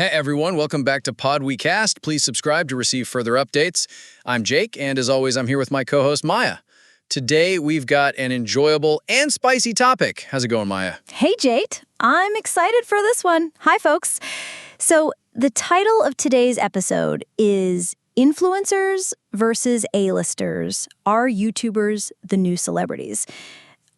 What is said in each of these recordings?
Hey everyone, welcome back to Pod We Cast. Please subscribe to receive further updates. I'm Jake, and as always, I'm here with my co-host Maya. Today, we've got an enjoyable and spicy topic. How's it going, Maya? Hey, Jake. I'm excited for this one. Hi, folks. So, the title of today's episode is Influencers versus A-listers. Are YouTubers the new celebrities?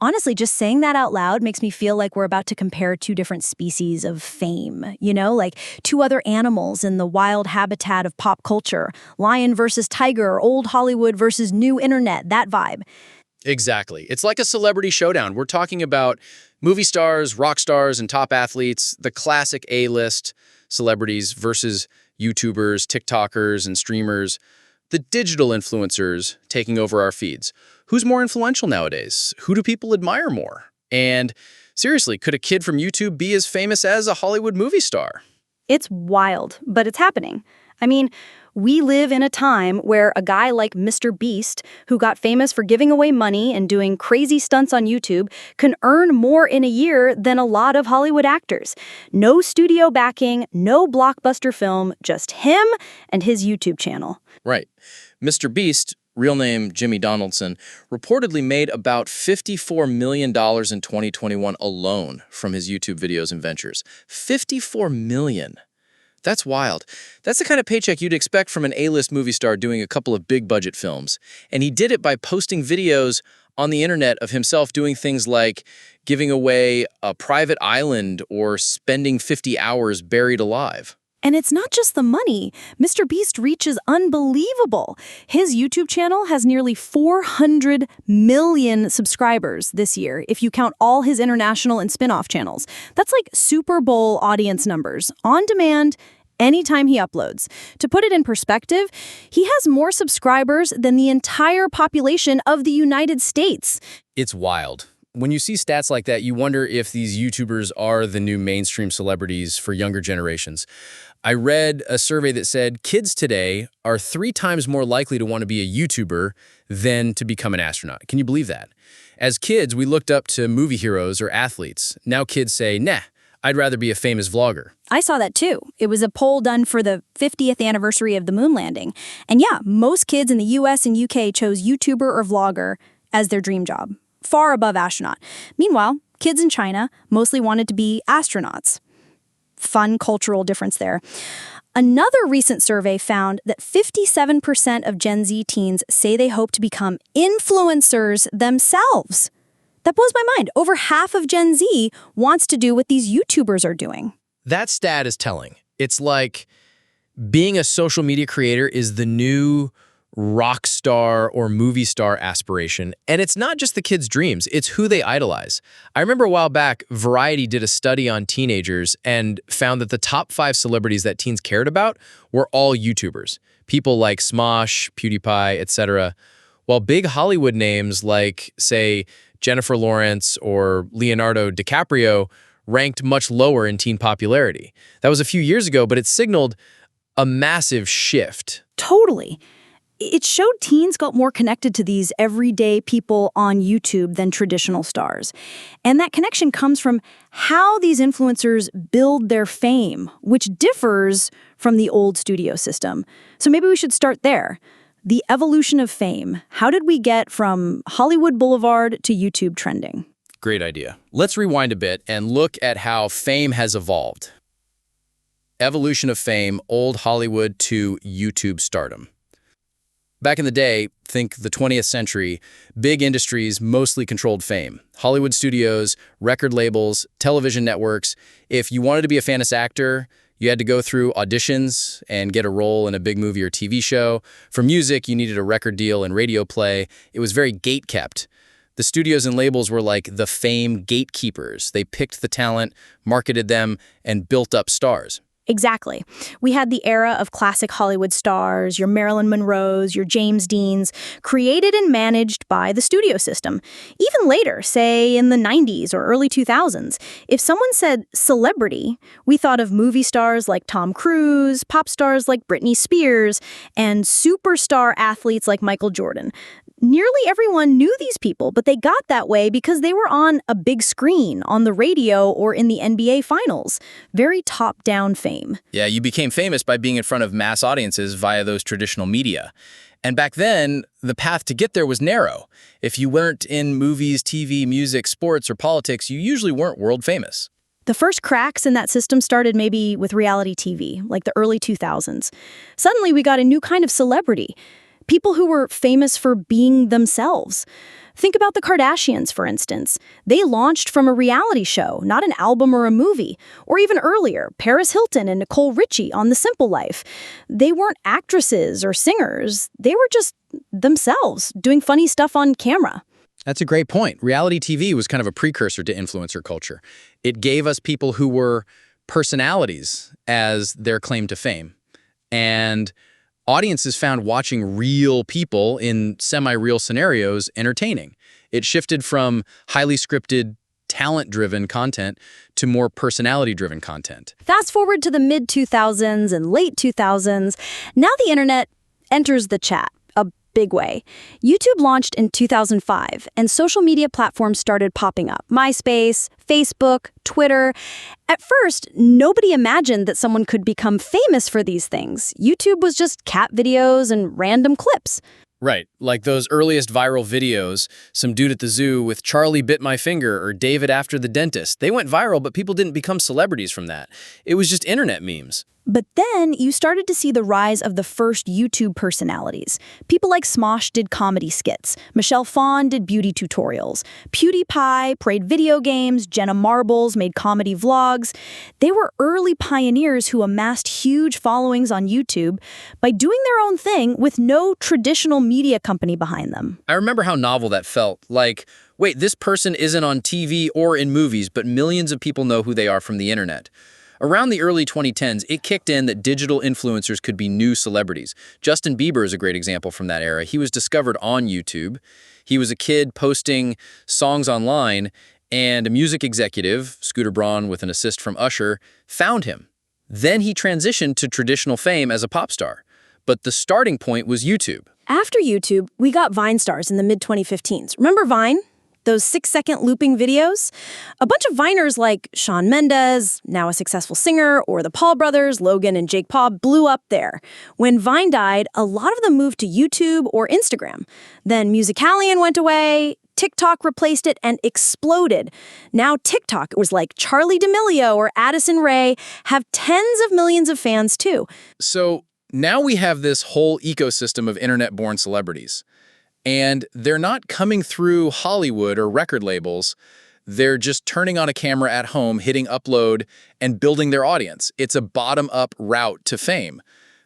Honestly, just saying that out loud makes me feel like we're about to compare two different species of fame, like two other animals in the wild habitat of pop culture. Lion versus tiger, old Hollywood versus new internet, that vibe. Exactly. It's like a celebrity showdown. We're talking about movie stars, rock stars, and top athletes, the classic A-list celebrities versus YouTubers, TikTokers, and streamers, the digital influencers taking over our feeds. Who's more influential nowadays? Who do people admire more? And seriously, could a kid from YouTube be as famous as a Hollywood movie star? It's wild, but it's happening. I mean, we live in a time where a guy like MrBeast, who got famous for giving away money and doing crazy stunts on YouTube, can earn more in a year than a lot of Hollywood actors. No studio backing, no blockbuster film, just him and his YouTube channel. Right. MrBeast, real name Jimmy Donaldson, reportedly made about $54 million in 2021 alone from his YouTube videos and ventures. $54 million. That's wild. That's the kind of paycheck you'd expect from an A-list movie star doing a couple of big-budget films. And he did it by posting videos on the internet of himself doing things like giving away a private island or spending 50 hours buried alive. And it's not just the money. MrBeast reach is unbelievable. His YouTube channel has nearly 400 million subscribers this year, if you count all his international and spin-off channels. That's like Super Bowl audience numbers, on demand, anytime he uploads. To put it in perspective, he has more subscribers than the entire population of the United States. It's wild. When you see stats like that, you wonder if these YouTubers are the new mainstream celebrities for younger generations. I read a survey that said kids today are 3 times more likely to want to be a YouTuber than to become an astronaut. Can you believe that? As kids, we looked up to movie heroes or athletes. Now kids say, nah, I'd rather be a famous vlogger. I saw that too. It was a poll done for the 50th anniversary of the moon landing. And yeah, most kids in the US and UK chose YouTuber or vlogger as their dream job, far above astronaut. Meanwhile, kids in China mostly wanted to be astronauts. Fun cultural difference there. Another recent survey found that 57% of Gen Z teens say they hope to become influencers themselves. That blows my mind. Over half of Gen Z wants to do what these YouTubers are doing. That stat is telling. It's like being a social media creator is the new rock star or movie star aspiration. And it's not just the kids' dreams, it's who they idolize. I remember a while back, Variety did a study on teenagers and found that the top 5 celebrities that teens cared about were all YouTubers. People like Smosh, PewDiePie, etc. While big Hollywood names like, say, Jennifer Lawrence or Leonardo DiCaprio ranked much lower in teen popularity. That was a few years ago, but it signaled a massive shift. Totally. It showed teens got more connected to these everyday people on YouTube than traditional stars. And that connection comes from how these influencers build their fame, which differs from the old studio system. So maybe we should start there. The evolution of fame. How did we get from Hollywood Boulevard to YouTube trending? Great idea. Let's rewind a bit and look at how fame has evolved. Evolution of fame, old Hollywood to YouTube stardom. Back in the day, think the 20th century, big industries mostly controlled fame. Hollywood studios, record labels, television networks. If you wanted to be a famous actor, you had to go through auditions and get a role in a big movie or TV show. For music, you needed a record deal and radio play. It was very gate-kept. The studios and labels were like the fame gatekeepers. They picked the talent, marketed them, and built up stars. Exactly. We had the era of classic Hollywood stars, your Marilyn Monroes, your James Deans, created and managed by the studio system. Even later, say in the 90s or early 2000s, if someone said celebrity, we thought of movie stars like Tom Cruise, pop stars like Britney Spears, and superstar athletes like Michael Jordan. Nearly everyone knew these people, but they got that way because they were on a big screen, on the radio, or in the NBA Finals. Very top-down fame. Yeah, you became famous by being in front of mass audiences via those traditional media. And back then, the path to get there was narrow. If you weren't in movies, TV, music, sports, or politics, you usually weren't world famous. The first cracks in that system started maybe with reality TV, like the early 2000s. Suddenly, we got a new kind of celebrity. People who were famous for being themselves. Think about the Kardashians, for instance. They launched from a reality show, not an album or a movie. Or even earlier, Paris Hilton and Nicole Richie on The Simple Life. They weren't actresses or singers. They were just themselves, doing funny stuff on camera. That's a great point. Reality TV was kind of a precursor to influencer culture. It gave us people who were personalities as their claim to fame. And audiences found watching real people in semi-real scenarios entertaining. It shifted from highly scripted, talent-driven content to more personality-driven content. Fast forward to the mid-2000s and late 2000s, now the internet enters the chat. Big way. YouTube launched in 2005, and social media platforms started popping up. MySpace, Facebook, Twitter. At first, nobody imagined that someone could become famous for these things. YouTube was just cat videos and random clips. Right, like those earliest viral videos, some dude at the zoo with Charlie bit my finger or David after the dentist. They went viral, but people didn't become celebrities from that. It was just internet memes. But then you started to see the rise of the first YouTube personalities. People like Smosh did comedy skits. Michelle Phan did beauty tutorials. PewDiePie played video games. Jenna Marbles made comedy vlogs. They were early pioneers who amassed huge followings on YouTube by doing their own thing with no traditional media company behind them. I remember how novel that felt. Like, wait, this person isn't on TV or in movies, but millions of people know who they are from the internet. Around the early 2010s, it kicked in that digital influencers could be new celebrities. Justin Bieber is a great example from that era. He was discovered on YouTube. He was a kid posting songs online, and a music executive, Scooter Braun with an assist from Usher, found him. Then he transitioned to traditional fame as a pop star. But the starting point was YouTube. After YouTube, we got Vine stars in the mid-2015s. Remember Vine? Those 6-second looping videos? A bunch of Viners like Shawn Mendes, now a successful singer, or the Paul brothers, Logan and Jake Paul, blew up there. When Vine died, a lot of them moved to YouTube or Instagram. Then Musicalian went away, TikTok replaced it, and exploded. Now TikTok was like Charli D'Amelio or Addison Rae, have tens of millions of fans too. So now we have this whole ecosystem of internet-born celebrities. And they're not coming through Hollywood or record labels. They're just turning on a camera at home, hitting upload, and building their audience. It's a bottom-up route to fame.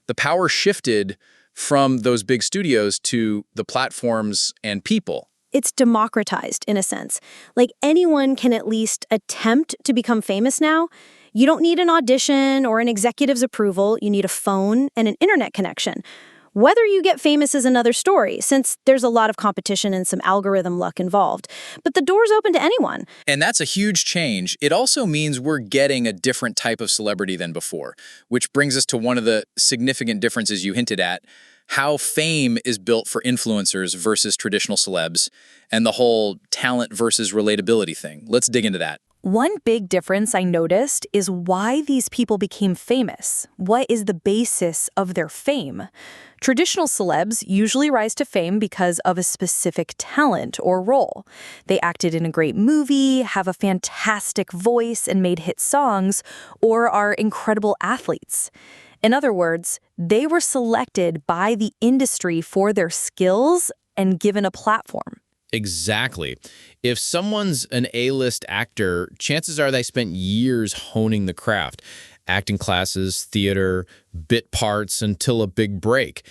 The power shifted from those big studios to the platforms and people. It's democratized, in a sense. Like anyone can at least attempt to become famous now. You don't need an audition or an executive's approval. You need a phone and an internet connection. Whether you get famous is another story, since there's a lot of competition and some algorithm luck involved. But the door's open to anyone. And that's a huge change. It also means we're getting a different type of celebrity than before, which brings us to one of the significant differences you hinted at, how fame is built for influencers versus traditional celebs, and the whole talent versus relatability thing. Let's dig into that. One big difference I noticed is why these people became famous. What is the basis of their fame? Traditional celebs usually rise to fame because of a specific talent or role. They acted in a great movie, have a fantastic voice and made hit songs, or are incredible athletes. In other words, they were selected by the industry for their skills and given a platform. Exactly. If someone's an A-list actor, chances are they spent years honing the craft, acting classes, theater, bit parts until a big break.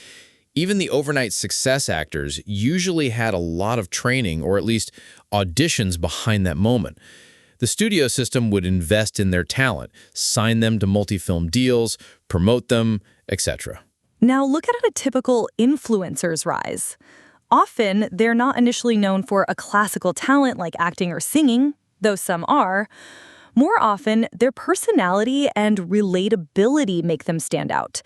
Even the overnight success actors usually had a lot of training or at least auditions behind that moment. The studio system would invest in their talent, sign them to multi-film deals, promote them, etc. Now look at a typical influencer's rise. Often, they're not initially known for a classical talent like acting or singing, though some are. More often, their personality and relatability make them stand out.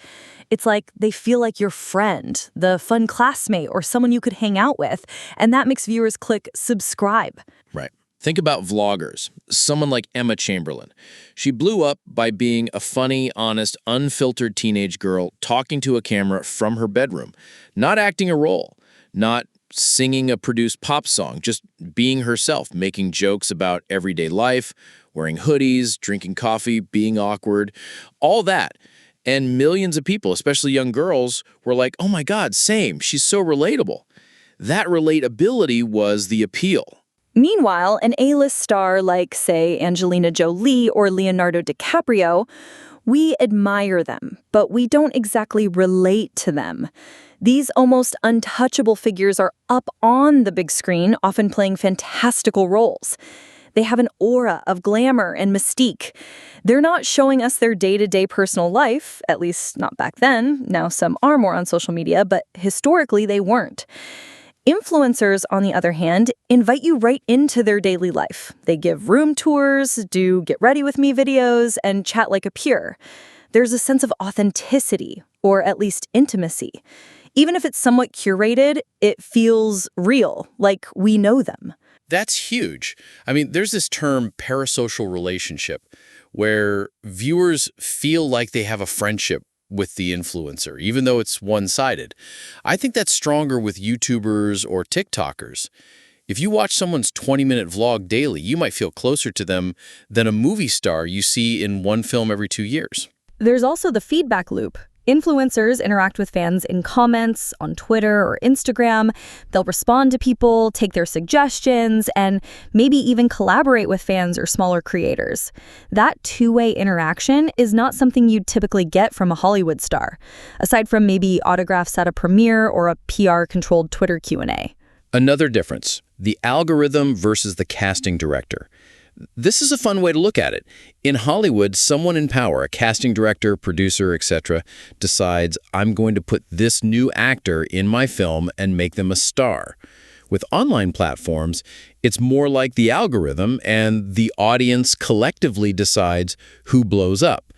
It's like they feel like your friend, the fun classmate, or someone you could hang out with, and that makes viewers click subscribe. Right. Think about vloggers, someone like Emma Chamberlain. She blew up by being a funny, honest, unfiltered teenage girl talking to a camera from her bedroom, not acting a role, not singing a produced pop song, just being herself, making jokes about everyday life, wearing hoodies, drinking coffee, being awkward, all that. And millions of people, especially young girls, were like, oh my God, same, she's so relatable. That relatability was the appeal. Meanwhile, an A-list star like, say, Angelina Jolie or Leonardo DiCaprio, we admire them, but we don't exactly relate to them. These almost untouchable figures are up on the big screen, often playing fantastical roles. They have an aura of glamour and mystique. They're not showing us their day-to-day personal life, at least not back then. Now some are more on social media, but historically they weren't. Influencers, on the other hand, invite you right into their daily life. They give room tours, do get ready with me videos, and chat like a peer. There's a sense of authenticity, or at least intimacy. Even if it's somewhat curated, it feels real, like we know them. That's huge. I mean, there's this term parasocial relationship where viewers feel like they have a friendship with the influencer, even though it's one-sided. I think that's stronger with YouTubers or TikTokers. If you watch someone's 20-minute vlog daily, you might feel closer to them than a movie star you see in one film every 2 years. There's also the feedback loop. Influencers interact with fans in comments, on Twitter or Instagram. They'll respond to people, take their suggestions, and maybe even collaborate with fans or smaller creators. That two-way interaction is not something you'd typically get from a Hollywood star, aside from maybe autographs at a premiere or a PR-controlled Twitter Q&A. Another difference, the algorithm versus the casting director. This is a fun way to look at it. In Hollywood, someone in power, a casting director, producer, etc., decides, I'm going to put this new actor in my film and make them a star. With online platforms, it's more like the algorithm, and the audience collectively decides who blows up.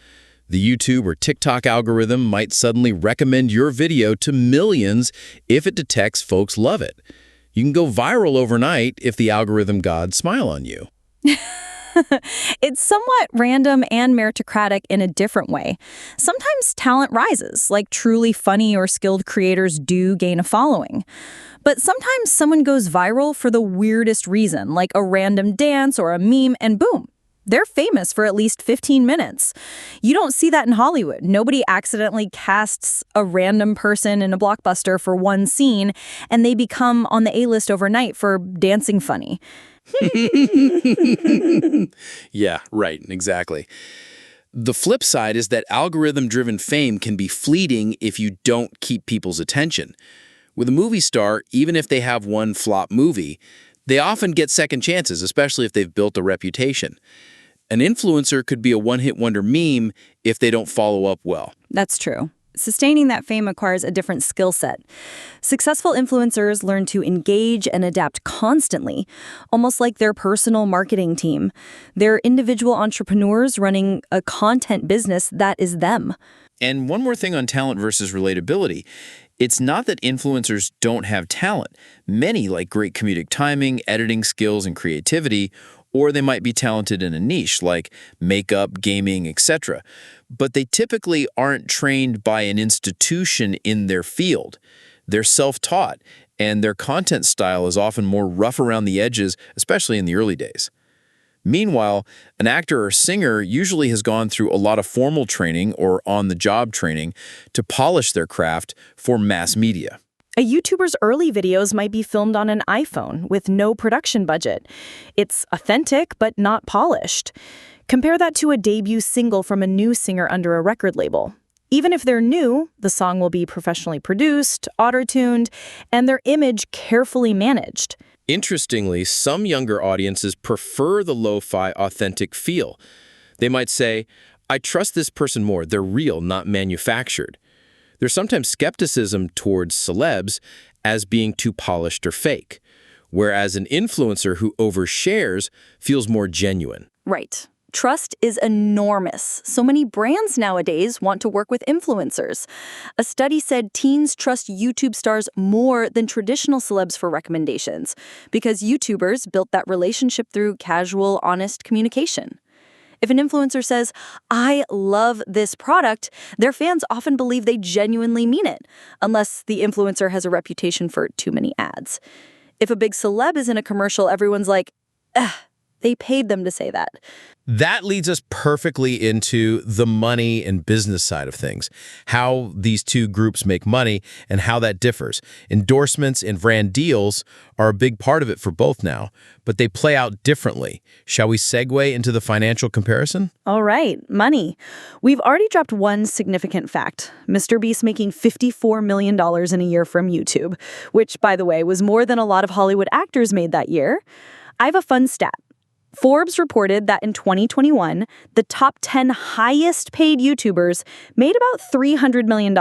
The YouTube or TikTok algorithm might suddenly recommend your video to millions if it detects folks love it. You can go viral overnight if the algorithm gods smile on you. It's somewhat random and meritocratic in a different way. Sometimes talent rises, like truly funny or skilled creators do gain a following. But sometimes someone goes viral for the weirdest reason, like a random dance or a meme, and boom, they're famous for at least 15 minutes. You don't see that in Hollywood. Nobody accidentally casts a random person in a blockbuster for one scene, and they become on the A-list overnight for dancing funny. Yeah, right, exactly. The flip side is that algorithm-driven fame can be fleeting if you don't keep people's attention. With a movie star, even if they have one flop movie, they often get second chances, especially if they've built a reputation. An influencer could be a one-hit wonder meme if they don't follow up well. That's true. Sustaining that fame requires a different skill set. Successful influencers learn to engage and adapt constantly, almost like their personal marketing team. They're individual entrepreneurs running a content business that is them. And one more thing on talent versus relatability. It's not that influencers don't have talent. Many like great comedic timing, editing skills, and creativity, or they might be talented in a niche like makeup, gaming, etc. But they typically aren't trained by an institution in their field. They're self-taught, and their content style is often more rough around the edges, especially in the early days. Meanwhile, an actor or singer usually has gone through a lot of formal training or on-the-job training to polish their craft for mass media. A YouTuber's early videos might be filmed on an iPhone with no production budget. It's authentic, but not polished. Compare that to a debut single from a new singer under a record label. Even if they're new, the song will be professionally produced, auto-tuned, and their image carefully managed. Interestingly, some younger audiences prefer the lo-fi, authentic feel. They might say, I trust this person more, they're real, not manufactured. There's sometimes skepticism towards celebs as being too polished or fake, whereas an influencer who overshares feels more genuine. Right. Trust is enormous. So many brands nowadays want to work with influencers. A study said teens trust YouTube stars more than traditional celebs for recommendations because YouTubers built that relationship through casual, honest communication. If an influencer says, "I love this product," their fans often believe they genuinely mean it, unless the influencer has a reputation for too many ads. If a big celeb is in a commercial, everyone's like, "Ugh, they paid them to say that." That leads us perfectly into the money and business side of things, how these two groups make money and how that differs. Endorsements and brand deals are a big part of it for both now, but they play out differently. Shall we segue into the financial comparison? All right, money. We've already dropped one significant fact. MrBeast making $54 million in a year from YouTube, which, by the way, was more than a lot of Hollywood actors made that year. I have a fun stat. Forbes reported that in 2021, the top 10 highest paid YouTubers made about $300 million.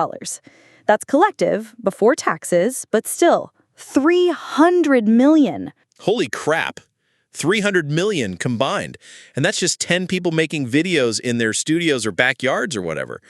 That's collective, before taxes, but still, $300 million. Holy crap. 300 million combined. And that's just 10 people making videos in their studios or backyards or whatever.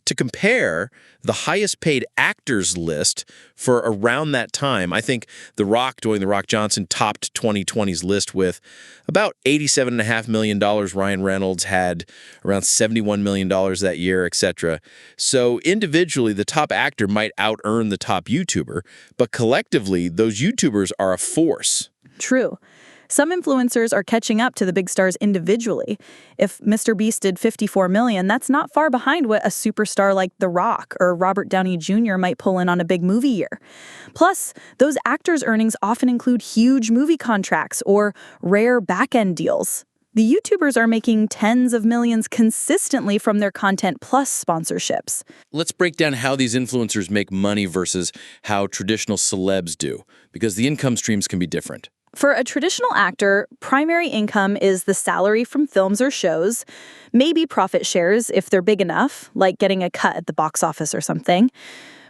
To compare, the highest paid actors list for around that time, I think The Rock, Dwayne "The Rock" Johnson, topped 2020's list with about $87.5 million. Ryan Reynolds had around $71 million that year, etc. So individually, the top actor might out-earn the top YouTuber, but collectively, those YouTubers are a force. True. Some influencers are catching up to the big stars individually. If MrBeast did $54 million, that's not far behind what a superstar like The Rock or Robert Downey Jr. might pull in on a big movie year. Plus, those actors' earnings often include huge movie contracts or rare back-end deals. The YouTubers are making tens of millions consistently from their content plus sponsorships. Let's break down how these influencers make money versus how traditional celebs do, because the income streams can be different. For a traditional actor, primary income is the salary from films or shows, maybe profit shares if they're big enough, like getting a cut at the box office or something.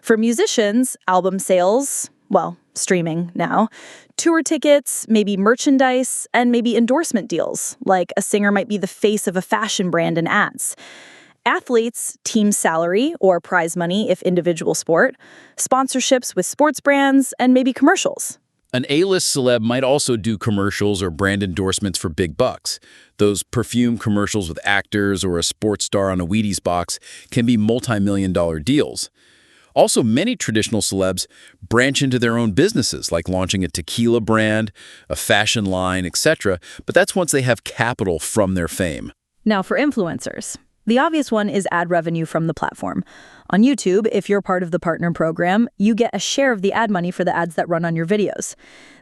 For musicians, album sales, well, streaming now, tour tickets, maybe merchandise, and maybe endorsement deals, like a singer might be the face of a fashion brand in ads. Athletes, team salary or prize money if individual sport, sponsorships with sports brands, and maybe commercials. An A-list celeb might also do commercials or brand endorsements for big bucks. Those perfume commercials with actors or a sports star on a Wheaties box can be multi-million-dollar deals. Also, many traditional celebs branch into their own businesses, like launching a tequila brand, a fashion line, etc., but that's once they have capital from their fame. Now for influencers. The obvious one is ad revenue from the platform. On YouTube, if you're part of the partner program, you get a share of the ad money for the ads that run on your videos.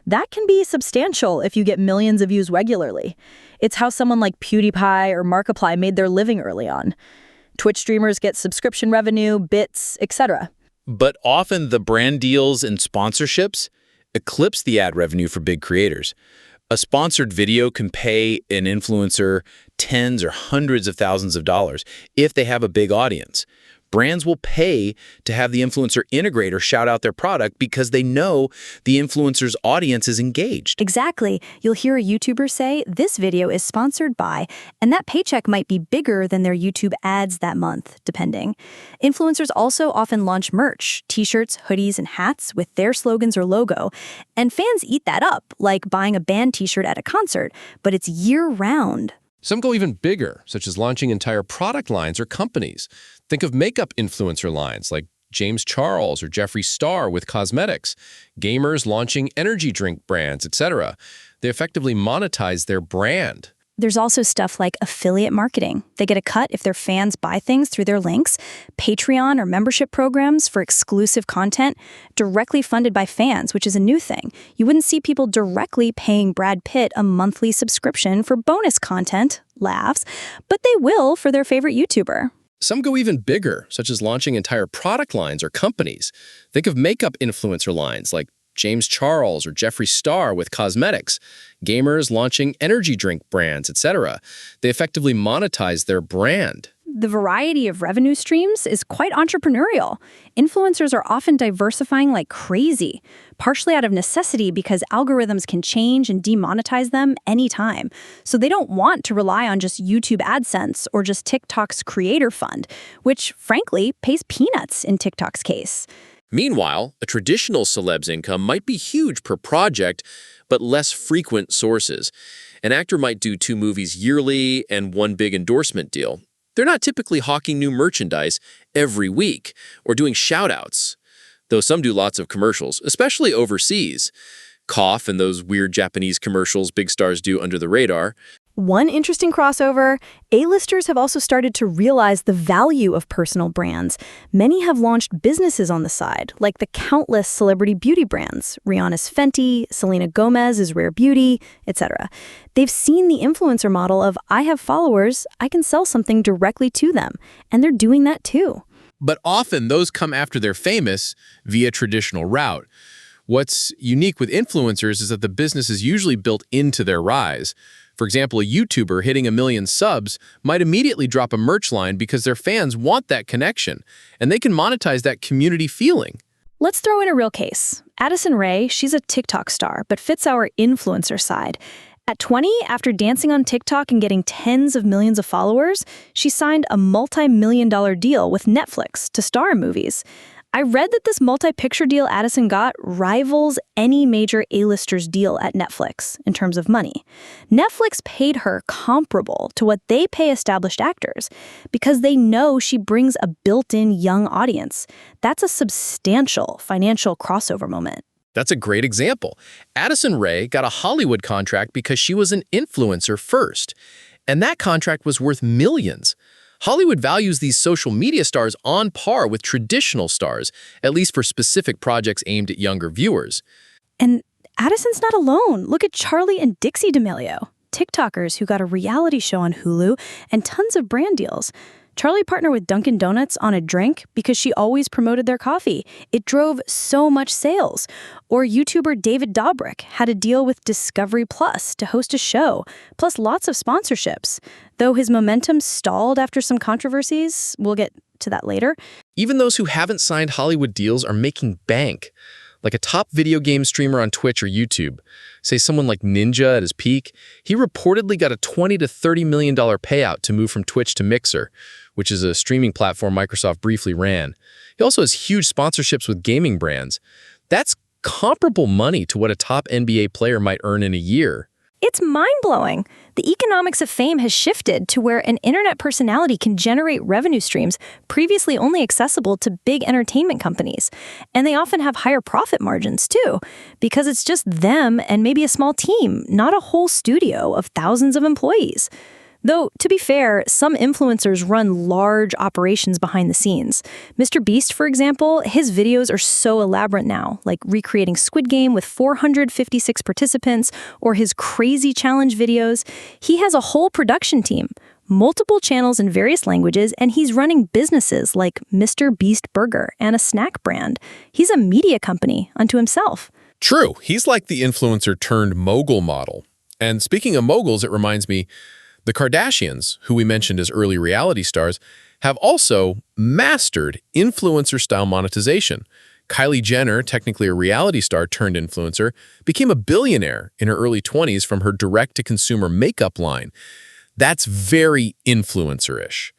That can be substantial if you get millions of views regularly. It's how someone like PewDiePie or Markiplier made their living early on. Twitch streamers get subscription revenue, bits, etc. But often the brand deals and sponsorships eclipse the ad revenue for big creators. A sponsored video can pay an influencer tens or hundreds of thousands of dollars if they have a big audience. Brands will pay to have the influencer integrate or shout out their product because they know the influencer's audience is engaged. Exactly. You'll hear a YouTuber say, "This video is sponsored by," and that paycheck might be bigger than their YouTube ads that month, depending. Influencers also often launch merch, t-shirts, hoodies, and hats with their slogans or logo, and fans eat that up, like buying a band t-shirt at a concert, but it's year-round. Some go even bigger, such as launching entire product lines or companies. Think of makeup influencer lines like James Charles or Jeffree Star with cosmetics, gamers launching energy drink brands, etc. They effectively monetize their brand. There's also stuff like affiliate marketing. They get a cut if their fans buy things through their links, Patreon or membership programs for exclusive content directly funded by fans, which is a new thing. You wouldn't see people directly paying Brad Pitt a monthly subscription for bonus content, laughs, but they will for their favorite YouTuber. Some go even bigger, such as launching entire product lines or companies. Think of makeup influencer lines like James Charles or Jeffree Star with cosmetics, gamers launching energy drink brands, etc. They effectively monetize their brand. the variety of revenue streams is quite entrepreneurial. Influencers are often diversifying like crazy, partially out of necessity because algorithms can change and demonetize them anytime. So they don't want to rely on just YouTube AdSense or just TikTok's creator fund, which frankly pays peanuts in TikTok's case. Meanwhile, a traditional celeb's income might be huge per project, but less frequent sources. An actor might do 2 movies yearly and 1 big endorsement deal. They're not typically hawking new merchandise every week or doing shout-outs, though some do lots of commercials, especially overseas. Cough and those weird Japanese commercials big stars do under the radar. One interesting crossover, A-listers have also started to realize the value of personal brands. Many have launched businesses on the side, like the countless celebrity beauty brands, Rihanna's Fenty, Selena Gomez's Rare Beauty, etc. They've seen the influencer model of, I have followers, I can sell something directly to them, and they're doing that too. But often those come after they're famous via traditional route. What's unique with influencers is that the business is usually built into their rise. For example, a YouTuber hitting 1 million subs might immediately drop a merch line because their fans want that connection, and they can monetize that community feeling. Let's throw in a real case. Addison Rae, she's a TikTok star, but fits our influencer side. At 20, after dancing on TikTok and getting tens of millions of followers, she signed a multi-million-dollar deal with Netflix to star in movies. I read that this multi-picture deal Addison got rivals any major A-lister's deal at Netflix in terms of money. Netflix paid her comparable to what they pay established actors because they know she brings a built-in young audience. That's a substantial financial crossover moment. That's a great example. Addison Rae got a Hollywood contract because she was an influencer first, and that contract was worth millions. Hollywood values these social media stars on par with traditional stars, at least for specific projects aimed at younger viewers. And Addison's not alone. Look at Charlie and Dixie D'Amelio, TikTokers who got a reality show on Hulu and tons of brand deals. Charlie partnered with Dunkin' Donuts on a drink because she always promoted their coffee. It drove so much sales. Or YouTuber David Dobrik had a deal with Discovery Plus to host a show, plus lots of sponsorships. Though his momentum stalled after some controversies, we'll get to that later. Even those who haven't signed Hollywood deals are making bank. Like a top video game streamer on Twitch or YouTube, say someone like Ninja at his peak, he reportedly got a $20 to $30 million payout to move from Twitch to Mixer, which is a streaming platform Microsoft briefly ran. He also has huge sponsorships with gaming brands. That's comparable money to what a top NBA player might earn in a year. It's mind-blowing. The economics of fame has shifted to where an internet personality can generate revenue streams previously only accessible to big entertainment companies. And they often have higher profit margins, too, because it's just them and maybe a small team, not a whole studio of thousands of employees. Though, to be fair, some influencers run large operations behind the scenes. MrBeast, for example, his videos are so elaborate now, like recreating Squid Game with 456 participants, or his crazy challenge videos. He has a whole production team, multiple channels in various languages, and he's running businesses like MrBeast Burger and a snack brand. He's a media company unto himself. True, he's like the influencer turned mogul model. And speaking of moguls, it reminds me, the Kardashians, who we mentioned as early reality stars, have also mastered influencer-style monetization. Kylie Jenner, technically a reality star turned influencer, became a billionaire in her early 20s from her direct-to-consumer makeup line. That's very influencer-ish,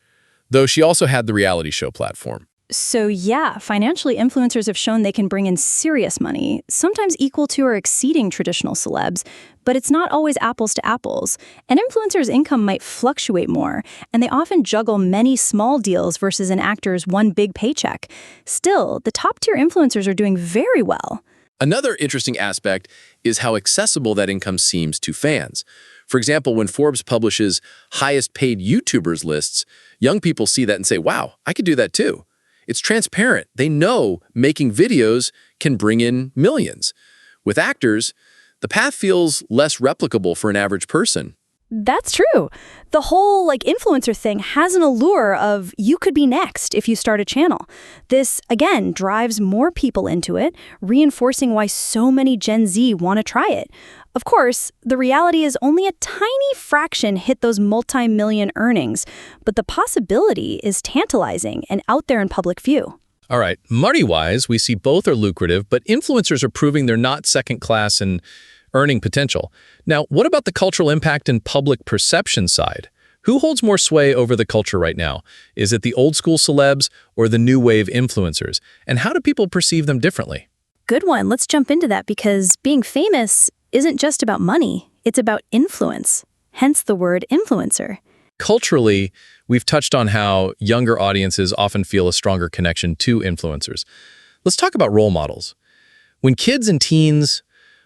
though she also had the reality show platform. So yeah, financially, influencers have shown they can bring in serious money, sometimes equal to or exceeding traditional celebs, but it's not always apples to apples. An influencer's income might fluctuate more, and they often juggle many small deals versus an actor's one big paycheck. Still, the top-tier influencers are doing very well. Another interesting aspect is how accessible that income seems to fans. For example, when Forbes publishes highest paid YouTubers lists, young people see that and say, wow, I could do that too. It's transparent. They know making videos can bring in millions. With actors, the path feels less replicable for an average person. That's true. The whole influencer thing has an allure of you could be next if you start a channel. This, again, drives more people into it, reinforcing why so many Gen Z want to try it. Of course, the reality is only a tiny fraction hit those multi-million earnings, but the possibility is tantalizing and out there in public view. All right, money-wise, we see both are lucrative, but influencers are proving they're not second class in earning potential. Now, what about the cultural impact and public perception side? Who holds more sway over the culture right now? Is it the old school celebs or the new wave influencers? And how do people perceive them differently? Good one. Let's jump into that because being famous isn't just about money. It's about influence, hence the word influencer. Culturally, we've touched on how younger audiences often feel a stronger connection to influencers. Let's talk about role models. When kids and teens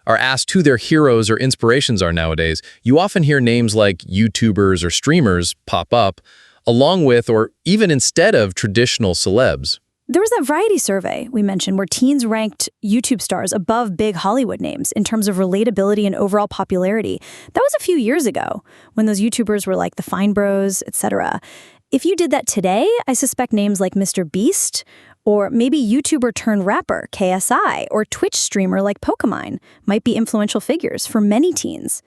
are asked who their heroes or inspirations are nowadays, you often hear names like YouTubers or streamers pop up, along with or even instead of traditional celebs. There was that Variety survey we mentioned where teens ranked YouTube stars above big Hollywood names in terms of relatability and overall popularity. That was a few years ago when those YouTubers were like the Fine Bros, etc. If you did that today, I suspect names like MrBeast or maybe YouTuber turned rapper KSI or Twitch streamer like Pokemon might be influential figures for many teens.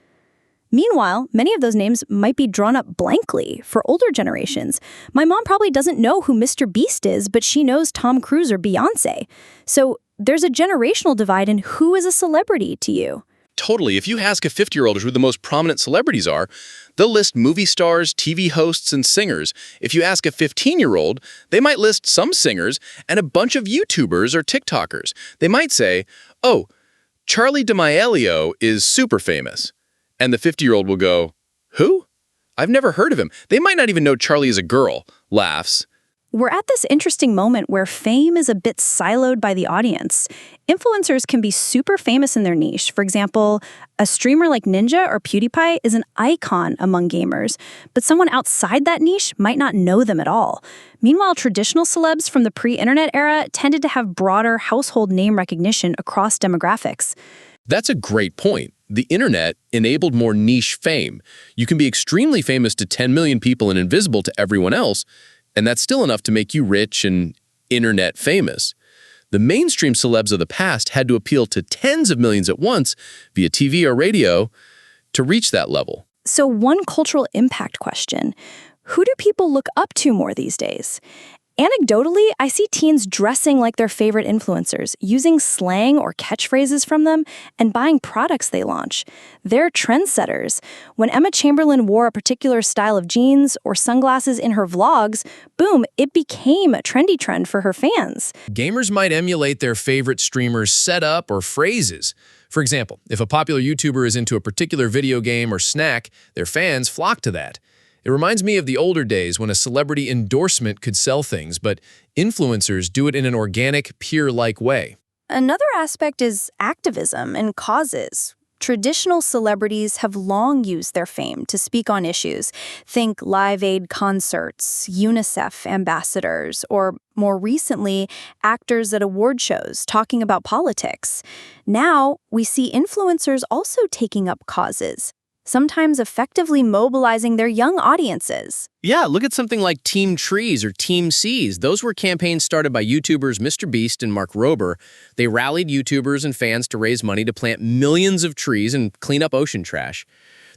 Meanwhile, many of those names might be drawn up blankly for older generations. My mom probably doesn't know who MrBeast is, but she knows Tom Cruise or Beyoncé. So there's a generational divide in who is a celebrity to you. Totally. If you ask a 50-year-old who the most prominent celebrities are, they'll list movie stars, TV hosts, and singers. If you ask a 15-year-old, they might list some singers and a bunch of YouTubers or TikTokers. They might say, oh, Charli D'Amelio is super famous. And the 50-year-old will go, who? I've never heard of him. They might not even know Charli is a girl. Laughs. We're at this interesting moment where fame is a bit siloed by the audience. Influencers can be super famous in their niche. For example, a streamer like Ninja or PewDiePie is an icon among gamers, but someone outside that niche might not know them at all. Meanwhile, traditional celebs from the pre-internet era tended to have broader household name recognition across demographics. That's a great point. The internet enabled more niche fame. You can be extremely famous to 10 million people and invisible to everyone else, and that's still enough to make you rich and internet famous. The mainstream celebs of the past had to appeal to tens of millions at once via TV or radio to reach that level. So one cultural impact question: who do people look up to more these days? Anecdotally, I see teens dressing like their favorite influencers, using slang or catchphrases from them, and buying products they launch. They're trendsetters. When Emma Chamberlain wore a particular style of jeans or sunglasses in her vlogs, boom, it became a trendy trend for her fans. Gamers might emulate their favorite streamers' setup or phrases. For example, if a popular YouTuber is into a particular video game or snack, their fans flock to that. It reminds me of the older days when a celebrity endorsement could sell things, but influencers do it in an organic, peer-like way. Another aspect is activism and causes. Traditional celebrities have long used their fame to speak on issues. Think Live Aid concerts, UNICEF ambassadors, or more recently, actors at award shows talking about politics. Now, we see influencers also taking up causes, sometimes effectively mobilizing their young audiences. Yeah, look at something like Team Trees or Team Seas. Those were campaigns started by YouTubers MrBeast and Mark Rober. They rallied YouTubers and fans to raise money to plant millions of trees and clean up ocean trash.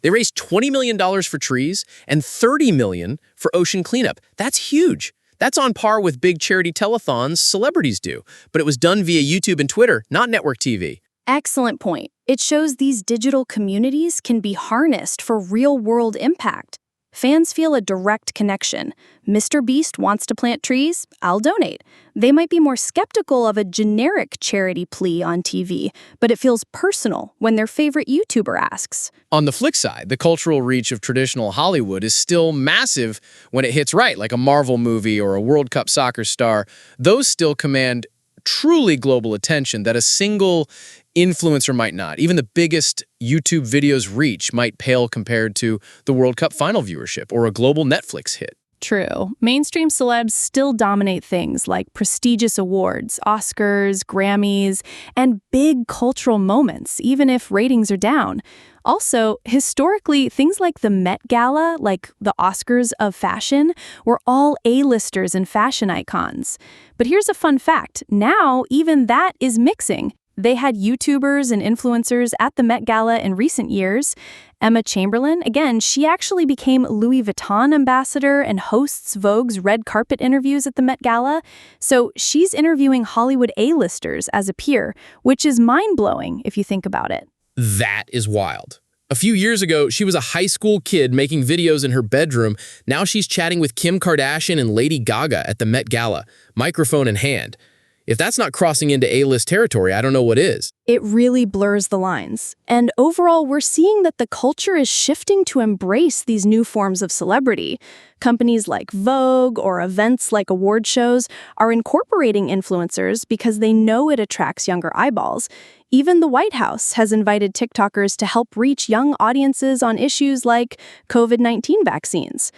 They raised $20 million for trees and $30 million for ocean cleanup. That's huge. That's on par with big charity telethons celebrities do. But it was done via YouTube and Twitter, not network TV. Excellent point. It shows these digital communities can be harnessed for real-world impact. Fans feel a direct connection. MrBeast wants to plant trees, I'll donate. They might be more skeptical of a generic charity plea on TV, but it feels personal when their favorite YouTuber asks. On the flick side, the cultural reach of traditional Hollywood is still massive when it hits right, like a Marvel movie or a World Cup soccer star. Those still command truly global attention that a single influencer might not. Even the biggest YouTube video's reach might pale compared to the World Cup final viewership or a global Netflix hit. True. Mainstream celebs still dominate things like prestigious awards, Oscars, Grammys, and big cultural moments, even if ratings are down. Also, historically, things like the Met Gala, like the Oscars of fashion, were all A-listers and fashion icons. But here's a fun fact. Now, even that is mixing. They had YouTubers and influencers at the Met Gala in recent years. Emma Chamberlain, again, she actually became Louis Vuitton ambassador and hosts Vogue's red carpet interviews at the Met Gala. So she's interviewing Hollywood A-listers as a peer, which is mind-blowing if you think about it. That is wild. A few years ago, she was a high school kid making videos in her bedroom. Now she's chatting with Kim Kardashian and Lady Gaga at the Met Gala, microphone in hand. If that's not crossing into A-list territory, I don't know what is. It really blurs the lines. And overall, we're seeing that the culture is shifting to embrace these new forms of celebrity. Companies like Vogue or events like award shows are incorporating influencers because they know it attracts younger eyeballs. Even the White House has invited TikTokers to help reach young audiences on issues like COVID-19 vaccines.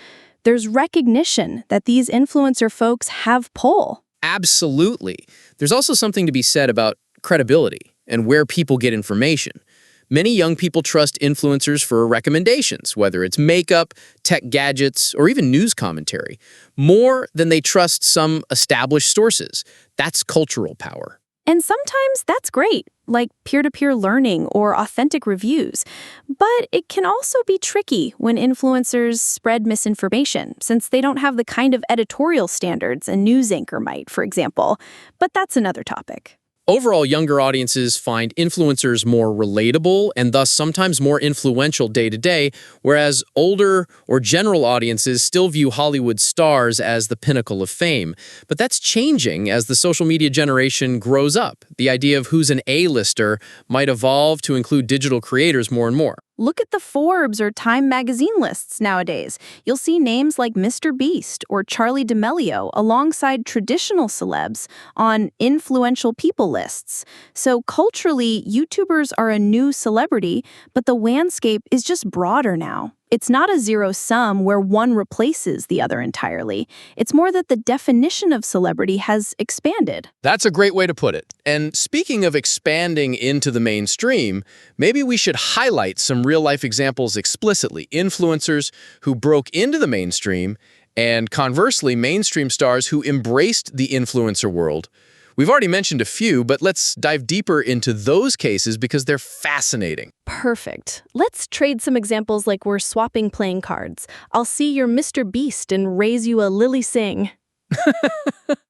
There's recognition that these influencer folks have pull. Absolutely. There's also something to be said about credibility and where people get information. Many young people trust influencers for recommendations, whether it's makeup, tech gadgets, or even news commentary, more than they trust some established sources. That's cultural power. And sometimes that's great, like peer-to-peer learning or authentic reviews. But it can also be tricky when influencers spread misinformation, since they don't have the kind of editorial standards a news anchor might, for example. But that's another topic. Overall, younger audiences find influencers more relatable and thus sometimes more influential day to day, whereas older or general audiences still view Hollywood stars as the pinnacle of fame. But that's changing as the social media generation grows up. The idea of who's an A-lister might evolve to include digital creators more and more. Look at the Forbes or Time magazine lists nowadays. You'll see names like MrBeast or Charli D'Amelio alongside traditional celebs on influential people lists. So culturally, YouTubers are a new celebrity, but the landscape is just broader now. It's not a zero sum where one replaces the other entirely. It's more that the definition of celebrity has expanded. That's a great way to put it. And speaking of expanding into the mainstream, maybe we should highlight some real-life examples explicitly. Influencers who broke into the mainstream and conversely, mainstream stars who embraced the influencer world. We've already mentioned a few, but let's dive deeper into those cases because they're fascinating. Perfect. Let's trade some examples like we're swapping playing cards. I'll see your MrBeast and raise you a Lilly Singh.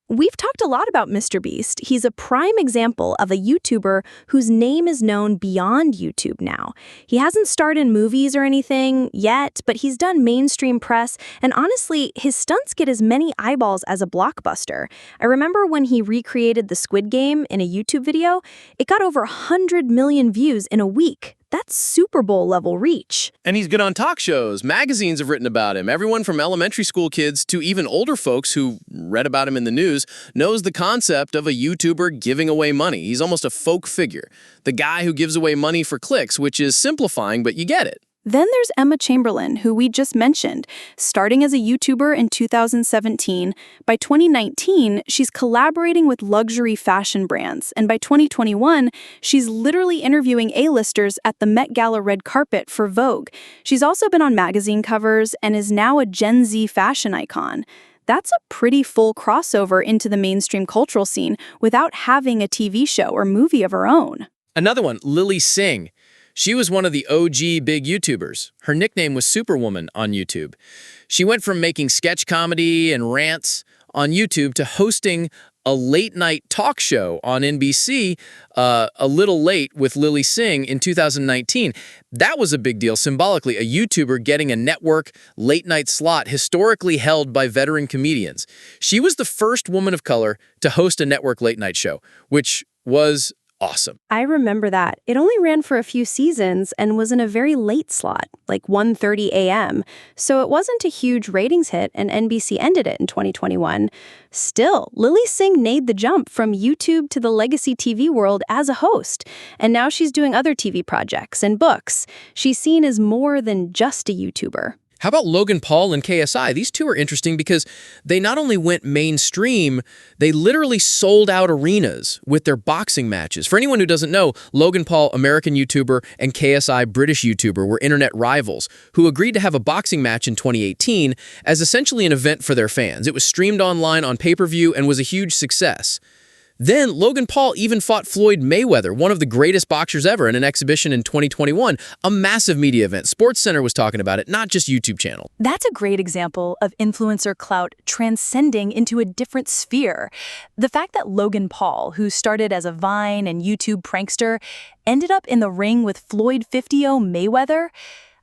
We've talked a lot about MrBeast. He's a prime example of a YouTuber whose name is known beyond YouTube now. He hasn't starred in movies or anything yet, but he's done mainstream press, and honestly, his stunts get as many eyeballs as a blockbuster. I remember when he recreated the Squid Game in a YouTube video, it got over 100 million views in a week. That's Super Bowl level reach. And he's good on talk shows. Magazines have written about him. Everyone from elementary school kids to even older folks who read about him in the news knows the concept of a YouTuber giving away money. He's almost a folk figure. The guy who gives away money for clicks, which is simplifying, but you get it. Then there's Emma Chamberlain, who we just mentioned. Starting as a YouTuber in 2017, by 2019, she's collaborating with luxury fashion brands, and by 2021, she's literally interviewing A-listers at the Met Gala red carpet for Vogue. She's also been on magazine covers and is now a Gen Z fashion icon. That's a pretty full crossover into the mainstream cultural scene without having a TV show or movie of her own. Another one, Lilly Singh. She was one of the OG big YouTubers. Her nickname was Superwoman on YouTube. She went from making sketch comedy and rants on YouTube to hosting a late-night talk show on NBC, A Little Late with Lilly Singh in 2019. That was a big deal symbolically, a YouTuber getting a network late-night slot historically held by veteran comedians. She was the first woman of color to host a network late-night show, which was awesome. I remember that. It only ran for a few seasons and was in a very late slot, like 1:30 a.m. So it wasn't a huge ratings hit, and NBC ended it in 2021. Still, Lilly Singh made the jump from YouTube to the legacy TV world as a host, and now she's doing other TV projects and books. She's seen as more than just a YouTuber. How about Logan Paul and KSI? These two are interesting because they not only went mainstream, they literally sold out arenas with their boxing matches. For anyone who doesn't know, Logan Paul, American YouTuber, and KSI, British YouTuber, were internet rivals who agreed to have a boxing match in 2018 as essentially an event for their fans. It was streamed online on pay-per-view and was a huge success. Then Logan Paul even fought Floyd Mayweather, one of the greatest boxers ever, in an exhibition in 2021, a massive media event. SportsCenter was talking about it, not just YouTube channel. That's a great example of influencer clout transcending into a different sphere. The fact that Logan Paul, who started as a Vine and YouTube prankster, ended up in the ring with Floyd 50-0 Mayweather,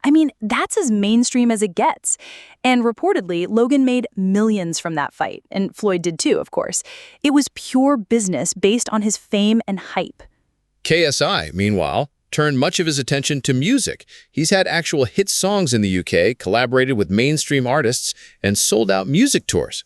I mean, that's as mainstream as it gets. And reportedly, Logan made millions from that fight, and Floyd did too, of course. It was pure business based on his fame and hype. KSI, meanwhile, turned much of his attention to music. He's had actual hit songs in the UK, collaborated with mainstream artists, and sold out music tours.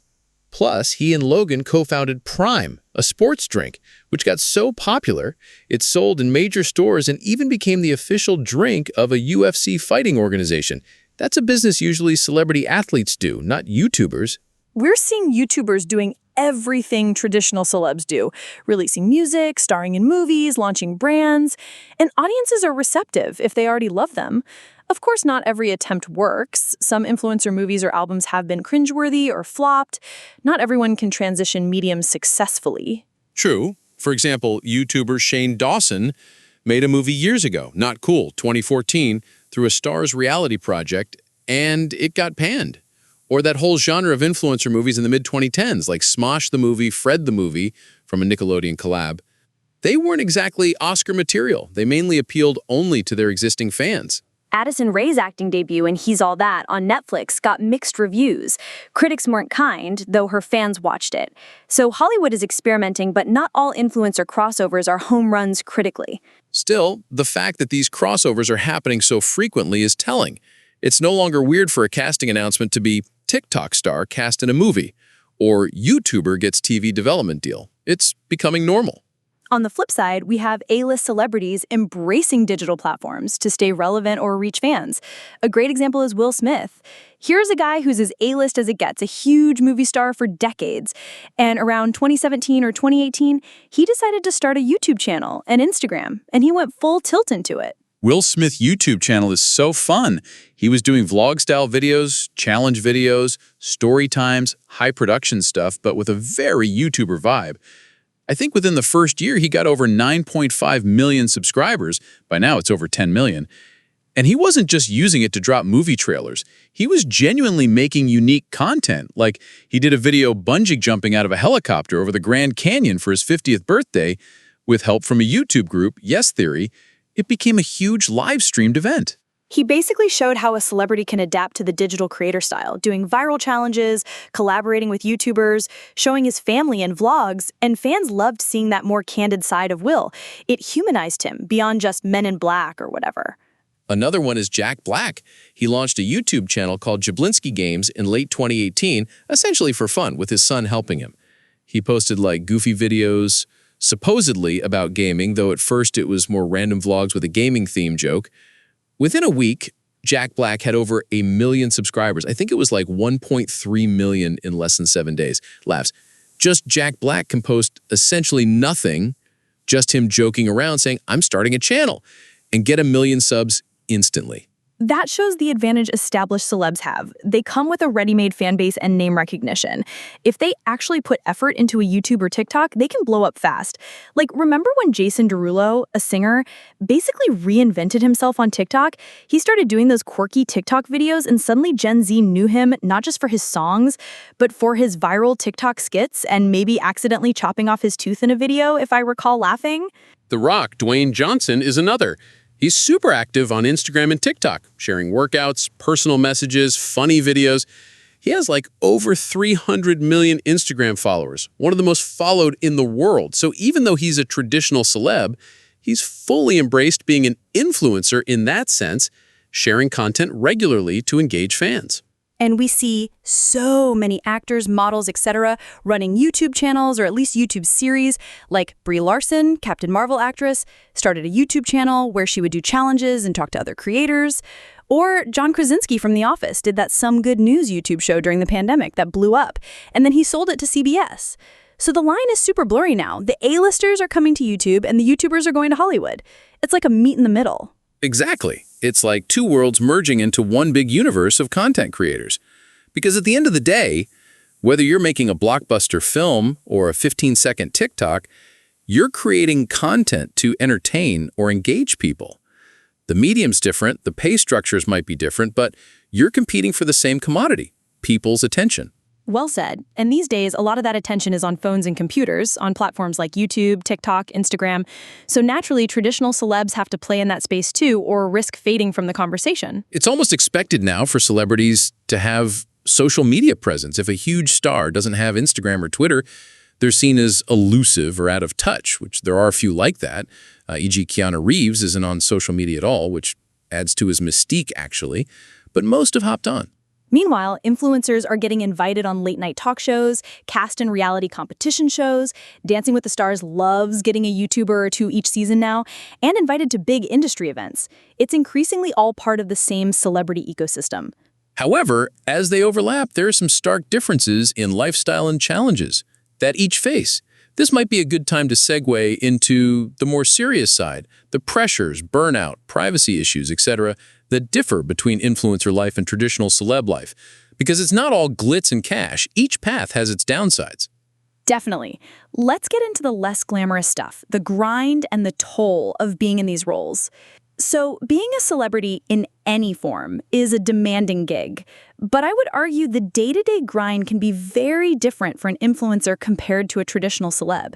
Plus, he and Logan co-founded Prime, a sports drink, which got so popular, it sold in major stores and even became the official drink of a UFC fighting organization. That's a business usually celebrity athletes do, not YouTubers. We're seeing YouTubers doing everything traditional celebs do, releasing music, starring in movies, launching brands, and audiences are receptive if they already love them. Of course, not every attempt works. Some influencer movies or albums have been cringeworthy or flopped. Not everyone can transition mediums successfully. True. For example, YouTuber Shane Dawson made a movie years ago, Not Cool, 2014, through a Starz reality project, and it got panned. Or that whole genre of influencer movies in the mid-2010s, like Smosh the Movie, Fred the Movie, from a Nickelodeon collab. They weren't exactly Oscar material. They mainly appealed only to their existing fans. Addison Rae's acting debut in He's All That on Netflix got mixed reviews. Critics weren't kind, though her fans watched it. So Hollywood is experimenting, but not all influencer crossovers are home runs critically. Still, the fact that these crossovers are happening so frequently is telling. It's no longer weird for a casting announcement to be TikTok star cast in a movie, or YouTuber gets TV development deal. It's becoming normal. On the flip side, we have A-list celebrities embracing digital platforms to stay relevant or reach fans. A great example is Will Smith. Here's a guy who's as A-list as it gets, a huge movie star for decades. And around 2017 or 2018, he decided to start a YouTube channel and Instagram, and he went full tilt into it. Will Smith's YouTube channel is so fun. He was doing vlog-style videos, challenge videos, story times, high production stuff, but with a very YouTuber vibe. I think within the first year, he got over 9.5 million subscribers. By now, it's over 10 million. And he wasn't just using it to drop movie trailers. He was genuinely making unique content. Like, he did a video bungee jumping out of a helicopter over the Grand Canyon for his 50th birthday with help from a YouTube group, Yes Theory. It became a huge live-streamed event. He basically showed how a celebrity can adapt to the digital creator style, doing viral challenges, collaborating with YouTubers, showing his family in vlogs, and fans loved seeing that more candid side of Will. It humanized him beyond just Men in Black or whatever. Another one is Jack Black. He launched a YouTube channel called Jablinski Games in late 2018, essentially for fun, with his son helping him. He posted like goofy videos, supposedly about gaming, though at first it was more random vlogs with a gaming theme joke. Within a week, Jack Black had over 1 million subscribers. I think it was like 1.3 million in less than 7 days. Laughs. Just Jack Black can post essentially nothing, just him joking around saying, I'm starting a channel, and get 1 million subs instantly. That shows the advantage established celebs have. They come with a ready-made fan base and name recognition. If they actually put effort into a YouTube or TikTok, they can blow up fast. Like, remember when Jason Derulo, a singer, basically reinvented himself on TikTok? He started doing those quirky TikTok videos, and suddenly Gen Z knew him not just for his songs, but for his viral TikTok skits and maybe accidentally chopping off his tooth in a video, if I recall laughing. The Rock, Dwayne Johnson, is another. He's super active on Instagram and TikTok, sharing workouts, personal messages, funny videos. He has like over 300 million Instagram followers, one of the most followed in the world. So even though he's a traditional celeb, he's fully embraced being an influencer in that sense, sharing content regularly to engage fans. And we see so many actors, models, etc. running YouTube channels or at least YouTube series, like Brie Larson, Captain Marvel actress, started a YouTube channel where she would do challenges and talk to other creators. Or John Krasinski from The Office did that Some Good News YouTube show during the pandemic that blew up, and then he sold it to CBS. So the line is super blurry now. The A-listers are coming to YouTube, and the YouTubers are going to Hollywood. It's like a meet in the middle. Exactly. It's like two worlds merging into one big universe of content creators. Because at the end of the day, whether you're making a blockbuster film or a 15-second TikTok, you're creating content to entertain or engage people. The medium's different, the pay structures might be different, but you're competing for the same commodity, people's attention. Well said. And these days, a lot of that attention is on phones and computers, on platforms like YouTube, TikTok, Instagram. So naturally, traditional celebs have to play in that space too, or risk fading from the conversation. It's almost expected now for celebrities to have social media presence. If a huge star doesn't have Instagram or Twitter, they're seen as elusive or out of touch, which there are a few like that. E.g. Keanu Reeves isn't on social media at all, which adds to his mystique, actually. But most have hopped on. Meanwhile, influencers are getting invited on late-night talk shows, cast in reality competition shows. Dancing with the Stars loves getting a YouTuber or two each season now, and invited to big industry events. It's increasingly all part of the same celebrity ecosystem. However, as they overlap, there are some stark differences in lifestyle and challenges that each face. This might be a good time to segue into the more serious side, the pressures, burnout, privacy issues, etc., that differ between influencer life and traditional celeb life. Because it's not all glitz and cash. Each path has its downsides. Definitely. Let's get into the less glamorous stuff, the grind and the toll of being in these roles. So being a celebrity in any form is a demanding gig, but I would argue the day-to-day grind can be very different for an influencer compared to a traditional celeb.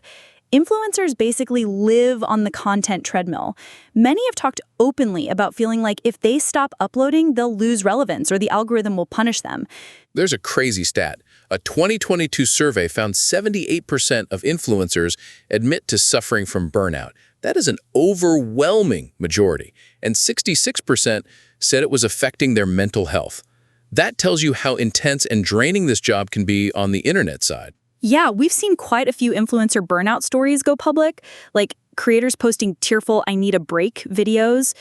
Influencers basically live on the content treadmill. Many have talked openly about feeling like if they stop uploading, they'll lose relevance or the algorithm will punish them. There's a crazy stat. A 2022 survey found 78% of influencers admit to suffering from burnout. That is an overwhelming majority, and 66% said it was affecting their mental health. That tells you how intense and draining this job can be on the internet side. Yeah, we've seen quite a few influencer burnout stories go public, like creators posting tearful "I need a break" videos.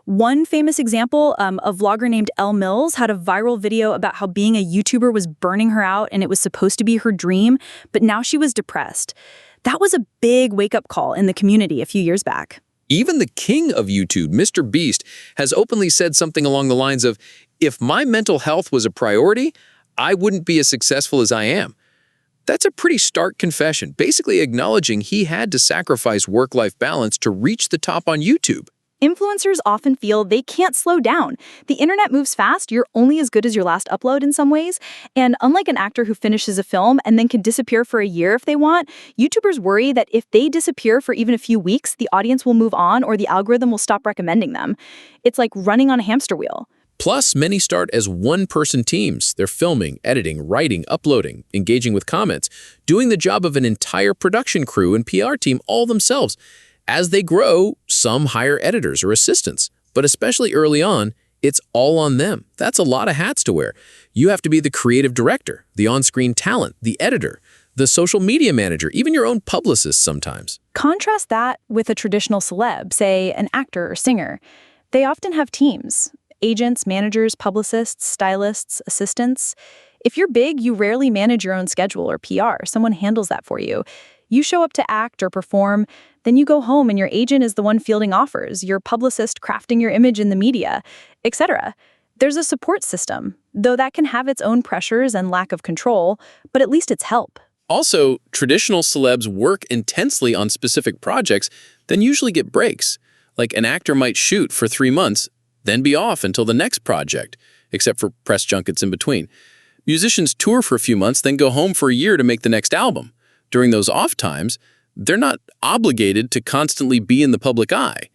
One famous example, a vlogger named Elle Mills had a viral video about how being a YouTuber was burning her out and it was supposed to be her dream, but now she was depressed. That was a big wake-up call in the community a few years back. Even the king of YouTube, MrBeast, has openly said something along the lines of, "If my mental health was a priority, I wouldn't be as successful as I am." That's a pretty stark confession, basically acknowledging he had to sacrifice work-life balance to reach the top on YouTube. Influencers often feel they can't slow down. The internet moves fast, you're only as good as your last upload in some ways. And unlike an actor who finishes a film and then can disappear for a year if they want, YouTubers worry that if they disappear for even a few weeks, the audience will move on or the algorithm will stop recommending them. It's like running on a hamster wheel. Plus, many start as one-person teams. They're filming, editing, writing, uploading, engaging with comments, doing the job of an entire production crew and PR team all themselves. As they grow, some hire editors or assistants, but especially early on, it's all on them. That's a lot of hats to wear. You have to be the creative director, the on-screen talent, the editor, the social media manager, even your own publicist sometimes. Contrast that with a traditional celeb, say an actor or singer. They often have teams. Agents, managers, publicists, stylists, assistants. If you're big, you rarely manage your own schedule or PR. Someone handles that for you. You show up to act or perform, then you go home and your agent is the one fielding offers, your publicist crafting your image in the media, etc. There's a support system, though that can have its own pressures and lack of control, but at least it's help. Also, traditional celebs work intensely on specific projects, then usually get breaks. Like an actor might shoot for 3 months, then be off until the next project, except for press junkets in between. Musicians tour for a few months, then go home for a year to make the next album. During those off times, they're not obligated to constantly be in the public eye,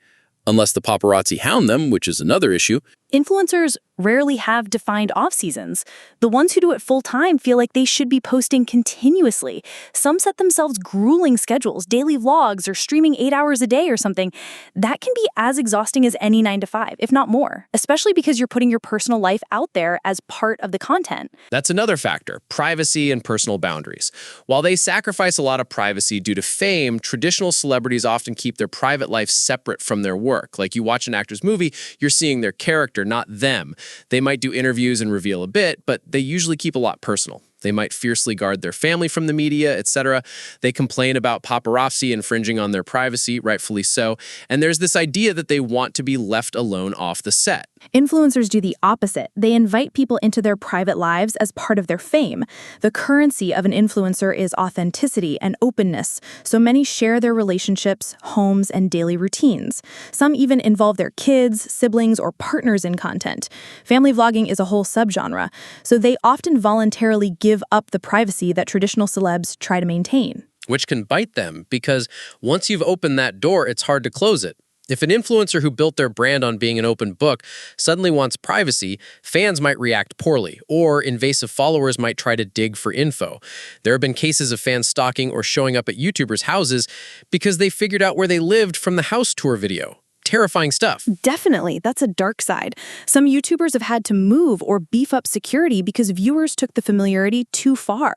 unless the paparazzi hound them, which is another issue. Influencers rarely have defined off-seasons. The ones who do it full-time feel like they should be posting continuously. Some set themselves grueling schedules, daily vlogs, or streaming 8 hours a day or something. That can be as exhausting as any 9 to 5, if not more, especially because you're putting your personal life out there as part of the content. That's another factor, privacy and personal boundaries. While they sacrifice a lot of privacy due to fame, traditional celebrities often keep their private life separate from their work. Like you watch an actor's movie, you're seeing their character, actor, not them. They might do interviews and reveal a bit, but they usually keep a lot personal. They might fiercely guard their family from the media, etc. They complain about paparazzi infringing on their privacy, rightfully so. And there's this idea that they want to be left alone off the set. Influencers do the opposite. They invite people into their private lives as part of their fame. The currency of an influencer is authenticity and openness, so many share their relationships, homes, and daily routines. Some even involve their kids, siblings, or partners in content. Family vlogging is a whole subgenre, so they often voluntarily give up the privacy that traditional celebs try to maintain. Which can bite them, because once you've opened that door, it's hard to close it. If an influencer who built their brand on being an open book suddenly wants privacy, fans might react poorly, or invasive followers might try to dig for info. There have been cases of fans stalking or showing up at YouTubers' houses because they figured out where they lived from the house tour video. Terrifying stuff. Definitely, that's a dark side. Some YouTubers have had to move or beef up security because viewers took the familiarity too far.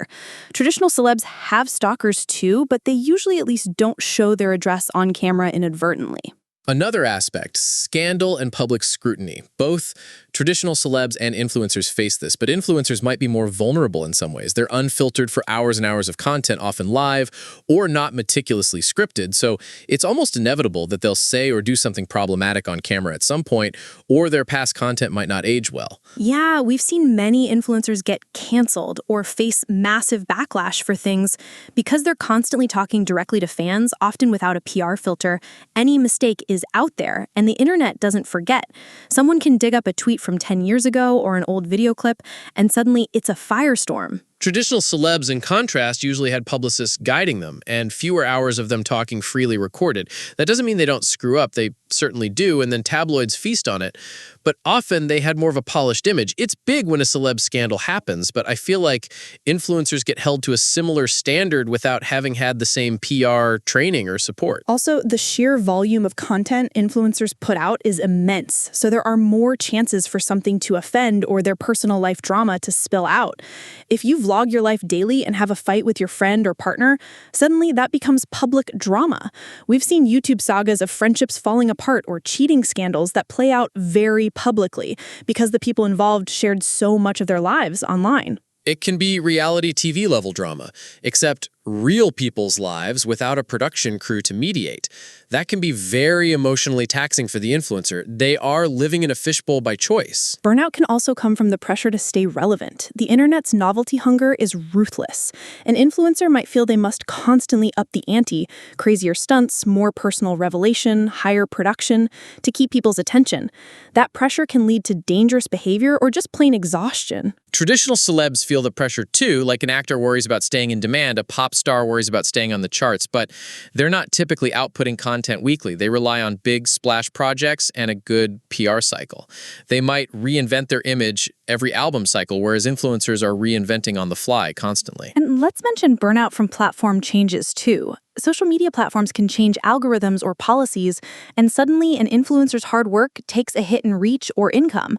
Traditional celebs have stalkers too, but they usually at least don't show their address on camera inadvertently. Another aspect, scandal and public scrutiny. Both traditional celebs and influencers face this, but influencers might be more vulnerable in some ways. They're unfiltered for hours and hours of content, often live or not meticulously scripted, so it's almost inevitable that they'll say or do something problematic on camera at some point, or their past content might not age well. Yeah, we've seen many influencers get canceled or face massive backlash for things because they're constantly talking directly to fans, often without a PR filter. Any mistake is out there, and the internet doesn't forget. Someone can dig up a tweet from 10 years ago or an old video clip, and suddenly it's a firestorm. Traditional celebs, in contrast, usually had publicists guiding them, and fewer hours of them talking freely recorded. That doesn't mean they don't screw up. They certainly do, and then tabloids feast on it. But often they had more of a polished image. It's big when a celeb scandal happens, but I feel like influencers get held to a similar standard without having had the same PR training or support. Also, the sheer volume of content influencers put out is immense, so there are more chances for something to offend or their personal life drama to spill out. If you vlog your life daily and have a fight with your friend or partner, suddenly that becomes public drama. We've seen YouTube sagas of friendships falling apart or cheating scandals that play out very publicly because the people involved shared so much of their lives online. It can be reality TV level drama, except real people's lives without a production crew to mediate. That can be very emotionally taxing for the influencer. They are living in a fishbowl by choice. Burnout can also come from the pressure to stay relevant. The internet's novelty hunger is ruthless. An influencer might feel they must constantly up the ante, crazier stunts, more personal revelation, higher production, to keep people's attention. That pressure can lead to dangerous behavior or just plain exhaustion. Traditional celebs feel the pressure too, like an actor worries about staying in demand, a pop star worries about staying on the charts, but they're not typically outputting content weekly. They rely on big splash projects and a good PR cycle. They might reinvent their image every album cycle, whereas influencers are reinventing on the fly constantly. And let's mention burnout from platform changes too. Social media platforms can change algorithms or policies, and suddenly an influencer's hard work takes a hit in reach or income.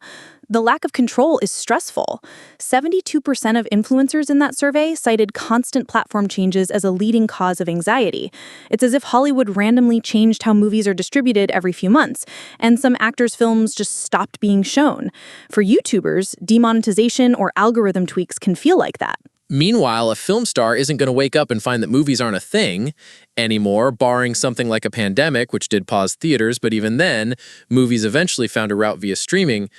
The lack of control is stressful. 72% of influencers in that survey cited constant platform changes as a leading cause of anxiety. It's as if Hollywood randomly changed how movies are distributed every few months, and some actors' films just stopped being shown. For YouTubers, demonetization or algorithm tweaks can feel like that. Meanwhile, a film star isn't going to wake up and find that movies aren't a thing anymore, barring something like a pandemic, which did pause theaters, but even then, movies eventually found a route via streaming.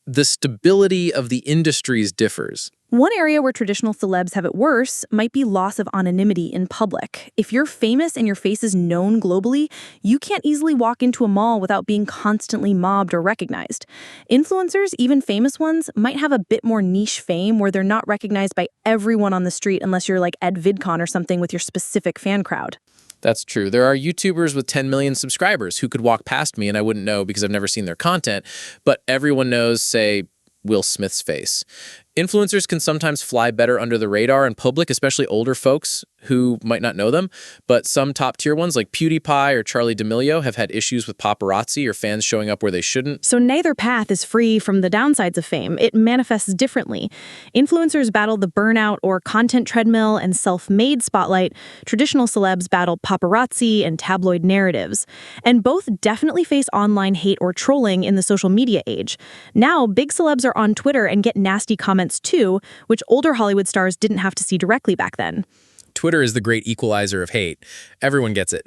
The stability of the industries differs. One area where traditional celebs have it worse might be loss of anonymity in public. If you're famous and your face is known globally, you can't easily walk into a mall without being constantly mobbed or recognized. Influencers, even famous ones, might have a bit more niche fame where they're not recognized by everyone on the street unless you're like Ed VidCon or something with your specific fan crowd. That's true. There are YouTubers with 10 million subscribers who could walk past me and I wouldn't know because I've never seen their content, but everyone knows, say, Will Smith's face. Influencers can sometimes fly better under the radar in public, especially older folks. who might not know them, but some top-tier ones like PewDiePie or Charli D'Amelio have had issues with paparazzi or fans showing up where they shouldn't. So neither path is free from the downsides of fame. It manifests differently. Influencers battle the burnout or content treadmill and self-made spotlight. Traditional celebs battle paparazzi and tabloid narratives. And both definitely face online hate or trolling in the social media age. Now, big celebs are on Twitter and get nasty comments too, which older Hollywood stars didn't have to see directly back then. Twitter is the great equalizer of hate. Everyone gets it.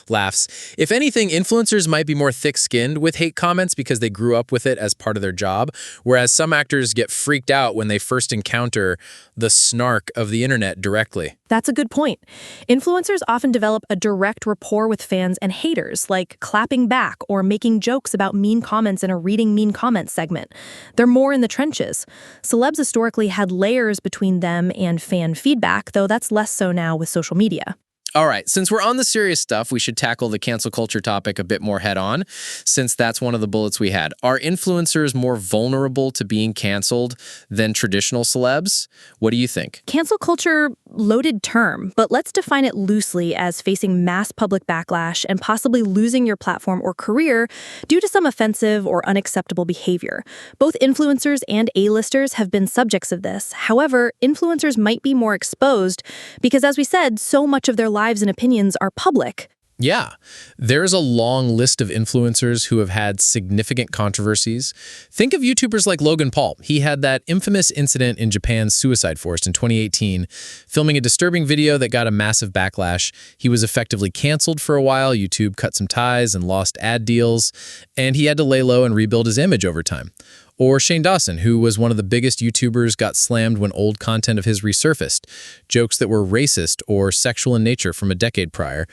Laughs. If anything, influencers might be more thick-skinned with hate comments because they grew up with it as part of their job, whereas some actors get freaked out when they first encounter the snark of the internet directly. That's a good point. Influencers often develop a direct rapport with fans and haters, like clapping back or making jokes about mean comments in a reading mean comments segment. They're more in the trenches. Celebs historically had layers between them and fan feedback, though that's less so now with social media. All right, since we're on the serious stuff, we should tackle the cancel culture topic a bit more head-on, since that's one of the bullets we had. Are influencers more vulnerable to being canceled than traditional celebs? What do you think? Cancel culture, loaded term, but let's define it loosely as facing mass public backlash and possibly losing your platform or career due to some offensive or unacceptable behavior. Both influencers and A-listers have been subjects of this. However, influencers might be more exposed because, as we said, so much of their lives and opinions are public. Yeah, there's a long list of influencers who have had significant controversies. Think of YouTubers like Logan Paul. He had that infamous incident in Japan's suicide forest in 2018, filming a disturbing video that got a massive backlash. He was effectively canceled for a while. YouTube cut some ties and lost ad deals, and he had to lay low and rebuild his image over time. Or Shane Dawson, who was one of the biggest YouTubers, got slammed when old content of his resurfaced, jokes that were racist or sexual in nature from a decade prior.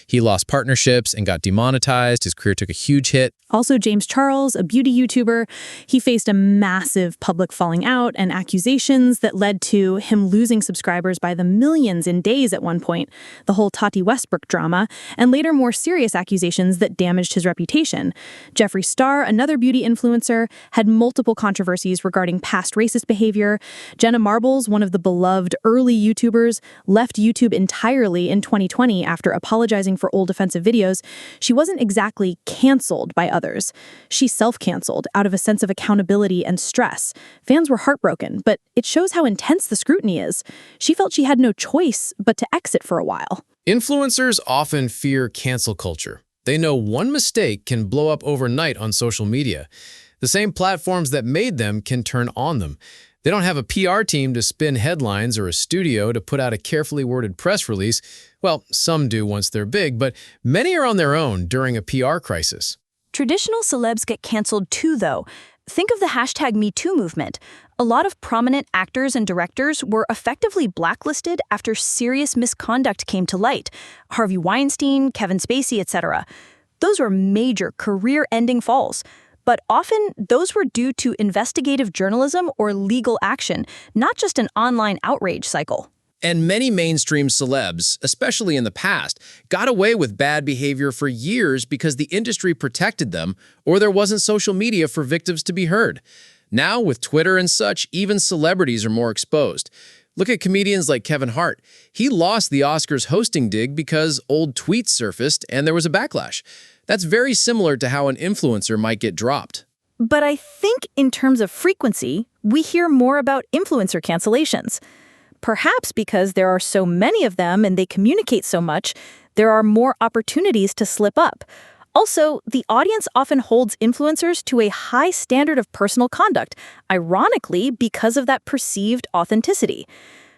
He lost partnerships and got demonetized. His career took a huge hit. Also, James Charles, a beauty YouTuber, he faced a massive public falling out and accusations that led to him losing subscribers by the millions in days at one point, the whole Tati Westbrook drama, and later more serious accusations that damaged his reputation. Jeffree Star, another beauty influencer, had multiple controversies regarding past racist behavior. Jenna Marbles, one of the beloved early YouTubers, left YouTube entirely in 2020 after apologizing for old offensive videos. She wasn't exactly canceled by others. She self-canceled out of a sense of accountability and stress. Fans were heartbroken, but it shows how intense the scrutiny is. She felt she had no choice but to exit for a while. Influencers often fear cancel culture. They know one mistake can blow up overnight on social media. The same platforms that made them can turn on them. They don't have a PR team to spin headlines or a studio to put out a carefully worded press release. Well, some do once they're big, but many are on their own during a PR crisis. Traditional celebs get canceled too, though. Think of the #MeToo movement. A lot of prominent actors and directors were effectively blacklisted after serious misconduct came to light. Harvey Weinstein, Kevin Spacey, etc. Those were major career-ending falls. But often, those were due to investigative journalism or legal action, not just an online outrage cycle. And many mainstream celebs, especially in the past, got away with bad behavior for years because the industry protected them or there wasn't social media for victims to be heard. Now, with Twitter and such, even celebrities are more exposed. Look at comedians like Kevin Hart. He lost the Oscars hosting gig because old tweets surfaced and there was a backlash. That's very similar to how an influencer might get dropped. But I think in terms of frequency, we hear more about influencer cancellations. Perhaps because there are so many of them and they communicate so much, there are more opportunities to slip up. Also, the audience often holds influencers to a high standard of personal conduct, ironically because of that perceived authenticity.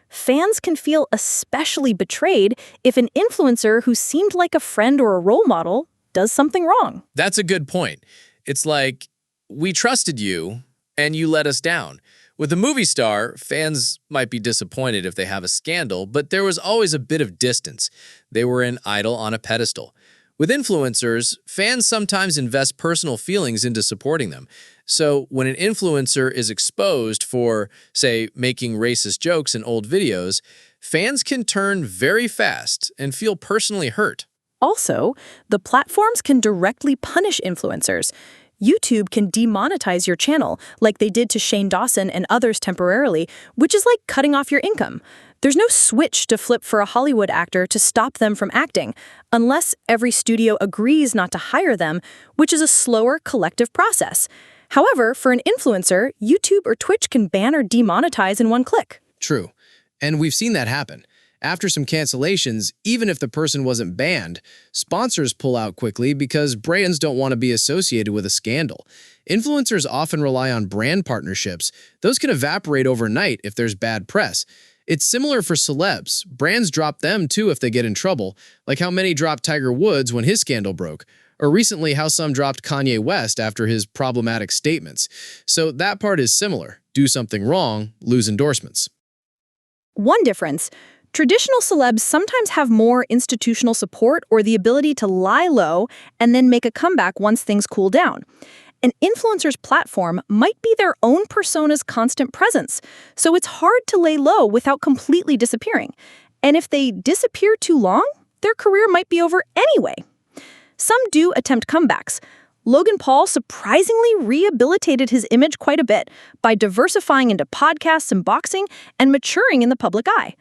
Fans can feel especially betrayed if an influencer who seemed like a friend or a role model does something wrong. That's a good point. It's like, we trusted you, and you let us down. With a movie star, fans might be disappointed if they have a scandal, but there was always a bit of distance. They were an idol on a pedestal. With influencers, fans sometimes invest personal feelings into supporting them. So when an influencer is exposed for, say, making racist jokes in old videos, fans can turn very fast and feel personally hurt. Also, the platforms can directly punish influencers. YouTube can demonetize your channel, like they did to Shane Dawson and others temporarily, which is like cutting off your income. There's no switch to flip for a Hollywood actor to stop them from acting, unless every studio agrees not to hire them, which is a slower collective process. However, for an influencer, YouTube or Twitch can ban or demonetize in one click. True. And we've seen that happen. After some cancellations, even if the person wasn't banned, sponsors pull out quickly because brands don't want to be associated with a scandal. Influencers often rely on brand partnerships. Those can evaporate overnight if there's bad press. It's similar for celebs. Brands drop them too if they get in trouble, like how many dropped Tiger Woods when his scandal broke, or recently how some dropped Kanye West after his problematic statements. So that part is similar. Do something wrong, lose endorsements. One difference: traditional celebs sometimes have more institutional support or the ability to lie low and then make a comeback once things cool down. An influencer's platform might be their own persona's constant presence, so it's hard to lay low without completely disappearing. And if they disappear too long, their career might be over anyway. Some do attempt comebacks. Logan Paul surprisingly rehabilitated his image quite a bit by diversifying into podcasts and boxing and maturing in the public eye.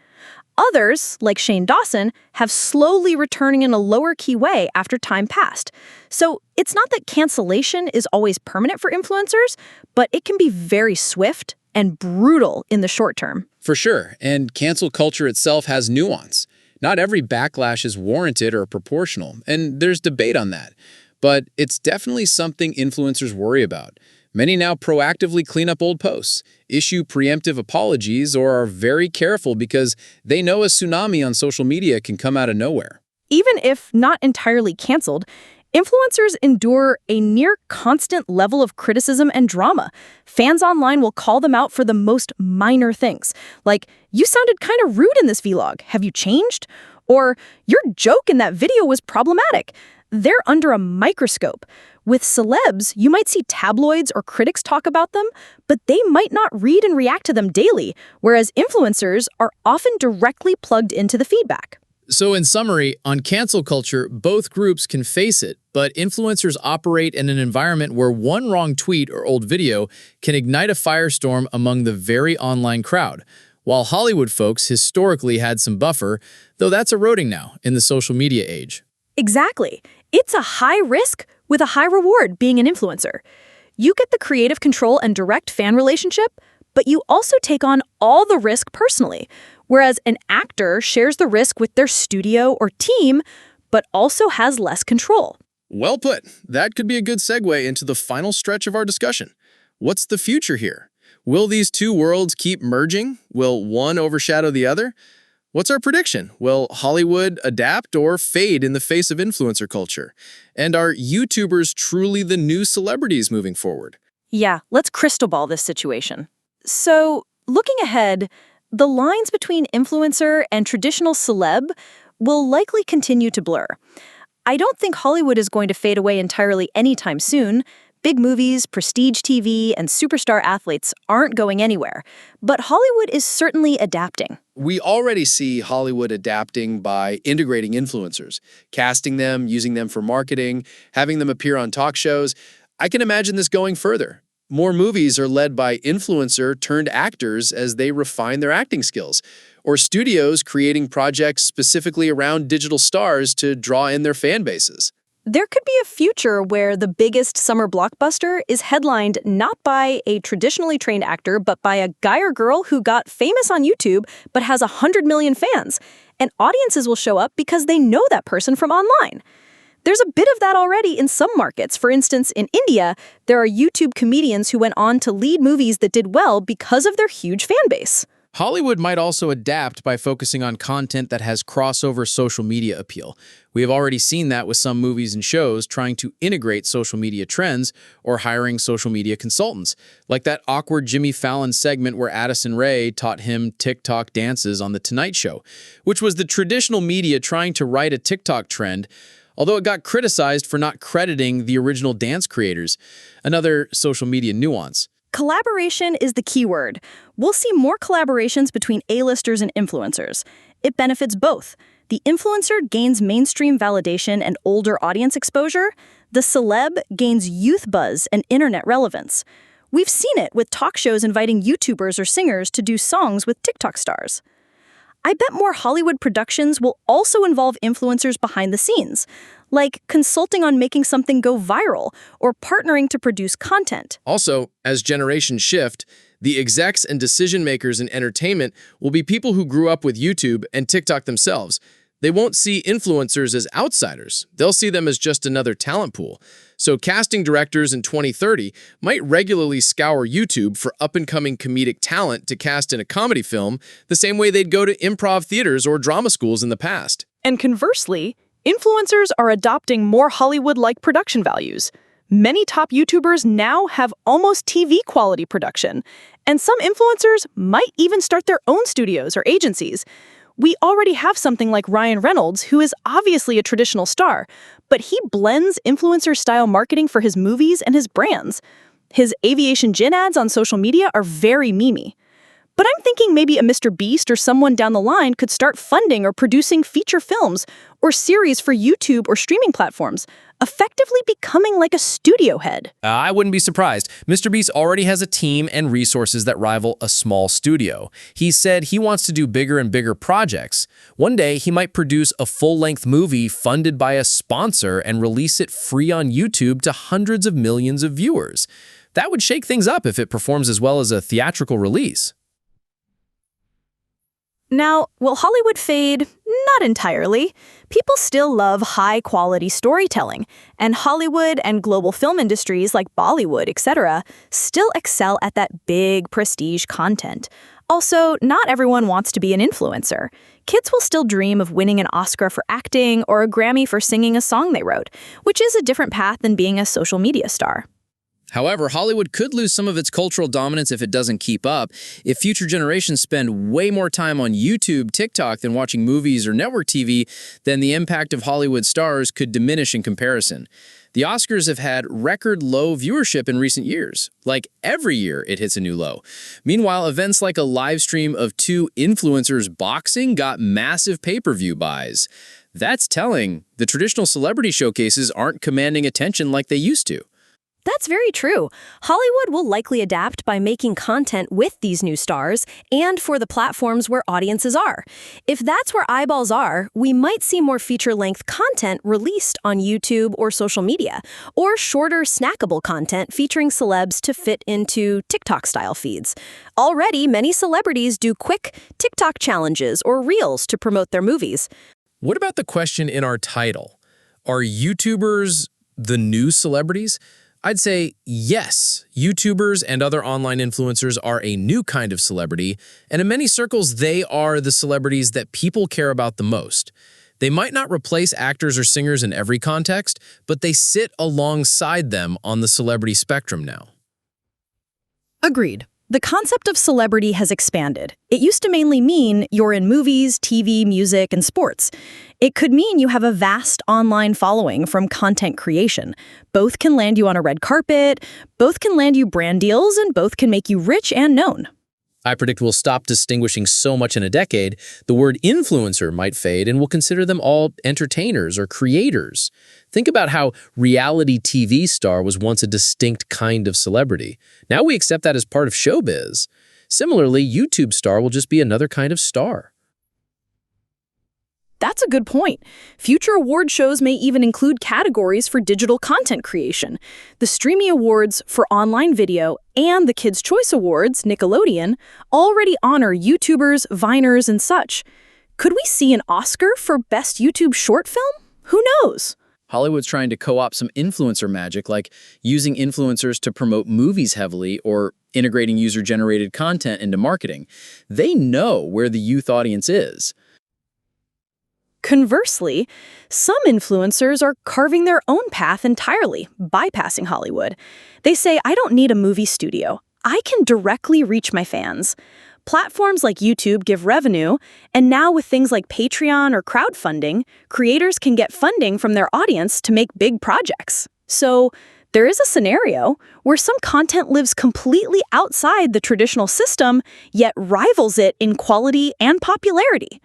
Others, like Shane Dawson, have slowly returning in a lower-key way after time passed. So it's not that cancellation is always permanent for influencers, but it can be very swift and brutal in the short term. For sure, and cancel culture itself has nuance. Not every backlash is warranted or proportional, and there's debate on that. But it's definitely something influencers worry about. Many now proactively clean up old posts, issue preemptive apologies, or are very careful because they know a tsunami on social media can come out of nowhere. Even if not entirely canceled, influencers endure a near constant level of criticism and drama. Fans online will call them out for the most minor things, like, "You sounded kind of rude in this vlog. Have you changed?" Or, "Your joke in that video was problematic." They're under a microscope. With celebs, you might see tabloids or critics talk about them, but they might not read and react to them daily, whereas influencers are often directly plugged into the feedback. So in summary, on cancel culture, both groups can face it, but influencers operate in an environment where one wrong tweet or old video can ignite a firestorm among the very online crowd. While Hollywood folks historically had some buffer, though that's eroding now in the social media age. Exactly. It's a high risk with a high reward being an influencer. You get the creative control and direct fan relationship, but you also take on all the risk personally, whereas an actor shares the risk with their studio or team, but also has less control. Well put. That could be a good segue into the final stretch of our discussion. What's the future here? Will these two worlds keep merging? Will one overshadow the other? What's our prediction? Will Hollywood adapt or fade in the face of influencer culture? And are YouTubers truly the new celebrities moving forward? Yeah, let's crystal ball this situation. So, looking ahead, the lines between influencer and traditional celeb will likely continue to blur. I don't think Hollywood is going to fade away entirely anytime soon. Big movies, prestige TV, and superstar athletes aren't going anywhere. But Hollywood is certainly adapting. We already see Hollywood adapting by integrating influencers, casting them, using them for marketing, having them appear on talk shows. I can imagine this going further. More movies are led by influencer-turned-actors as they refine their acting skills, or studios creating projects specifically around digital stars to draw in their fan bases. There could be a future where the biggest summer blockbuster is headlined not by a traditionally trained actor, but by a guy or girl who got famous on YouTube but has 100 million fans. And audiences will show up because they know that person from online. There's a bit of that already in some markets. For instance, in India, there are YouTube comedians who went on to lead movies that did well because of their huge fan base. Hollywood might also adapt by focusing on content that has crossover social media appeal. We have already seen that with some movies and shows trying to integrate social media trends or hiring social media consultants, like that awkward Jimmy Fallon segment where Addison Rae taught him TikTok dances on The Tonight Show, which was the traditional media trying to write a TikTok trend, although it got criticized for not crediting the original dance creators. Another social media nuance. Collaboration is the key word. We'll see more collaborations between A-listers and influencers. It benefits both. The influencer gains mainstream validation and older audience exposure. The celeb gains youth buzz and internet relevance. We've seen it with talk shows inviting YouTubers or singers to do songs with TikTok stars. I bet more Hollywood productions will also involve influencers behind the scenes, like consulting on making something go viral or partnering to produce content. Also, as generations shift, the execs and decision makers in entertainment will be people who grew up with YouTube and TikTok themselves. They won't see influencers as outsiders. They'll see them as just another talent pool. So casting directors in 2030 might regularly scour YouTube for up-and-coming comedic talent to cast in a comedy film, the same way they'd go to improv theaters or drama schools in the past. And conversely, influencers are adopting more Hollywood-like production values. Many top YouTubers now have almost TV-quality production, and some influencers might even start their own studios or agencies. We already have something like Ryan Reynolds, who is obviously a traditional star, but he blends influencer-style marketing for his movies and his brands. His aviation gin ads on social media are very memey. But I'm thinking maybe a MrBeast or someone down the line could start funding or producing feature films or series for YouTube or streaming platforms, effectively becoming like a studio head. I wouldn't be surprised. MrBeast already has a team and resources that rival a small studio. He said he wants to do bigger and bigger projects. One day, he might produce a full-length movie funded by a sponsor and release it free on YouTube to hundreds of millions of viewers. That would shake things up if it performs as well as a theatrical release. Now, will Hollywood fade? Not entirely. People still love high-quality storytelling, and Hollywood and global film industries like Bollywood, etc., still excel at that big, prestige content. Also, not everyone wants to be an influencer. Kids will still dream of winning an Oscar for acting or a Grammy for singing a song they wrote, which is a different path than being a social media star. However, Hollywood could lose some of its cultural dominance if it doesn't keep up. If future generations spend way more time on YouTube, TikTok than watching movies or network TV, then the impact of Hollywood stars could diminish in comparison. The Oscars have had record low viewership in recent years. Like every year, it hits a new low. Meanwhile, events like a live stream of two influencers boxing got massive pay-per-view buys. That's telling. The traditional celebrity showcases aren't commanding attention like they used to. That's very true. Hollywood will likely adapt by making content with these new stars and for the platforms where audiences are. If that's where eyeballs are, we might see more feature-length content released on YouTube or social media, or shorter snackable content featuring celebs to fit into TikTok-style feeds. Already, many celebrities do quick TikTok challenges or reels to promote their movies. What about the question in our title? Are YouTubers the new celebrities? I'd say yes, YouTubers and other online influencers are a new kind of celebrity, and in many circles, they are the celebrities that people care about the most. They might not replace actors or singers in every context, but they sit alongside them on the celebrity spectrum now. Agreed. The concept of celebrity has expanded. It used to mainly mean you're in movies, TV, music, and sports. It could mean you have a vast online following from content creation. Both can land you on a red carpet, both can land you brand deals, and both can make you rich and known. I predict we'll stop distinguishing so much in a decade, the word influencer might fade, and we'll consider them all entertainers or creators. Think about how reality TV star was once a distinct kind of celebrity. Now we accept that as part of showbiz. Similarly, YouTube star will just be another kind of star. That's a good point. Future award shows may even include categories for digital content creation. The Streamy Awards for online video and the Kids' Choice Awards, Nickelodeon, already honor YouTubers, Viners, and such. Could we see an Oscar for Best YouTube Short Film? Who knows? Hollywood's trying to co-opt some influencer magic, like using influencers to promote movies heavily or integrating user-generated content into marketing. They know where the youth audience is. Conversely, some influencers are carving their own path entirely, bypassing Hollywood. They say, I don't need a movie studio. I can directly reach my fans. Platforms like YouTube give revenue, and now with things like Patreon or crowdfunding, creators can get funding from their audience to make big projects. So there is a scenario where some content lives completely outside the traditional system, yet rivals it in quality and popularity.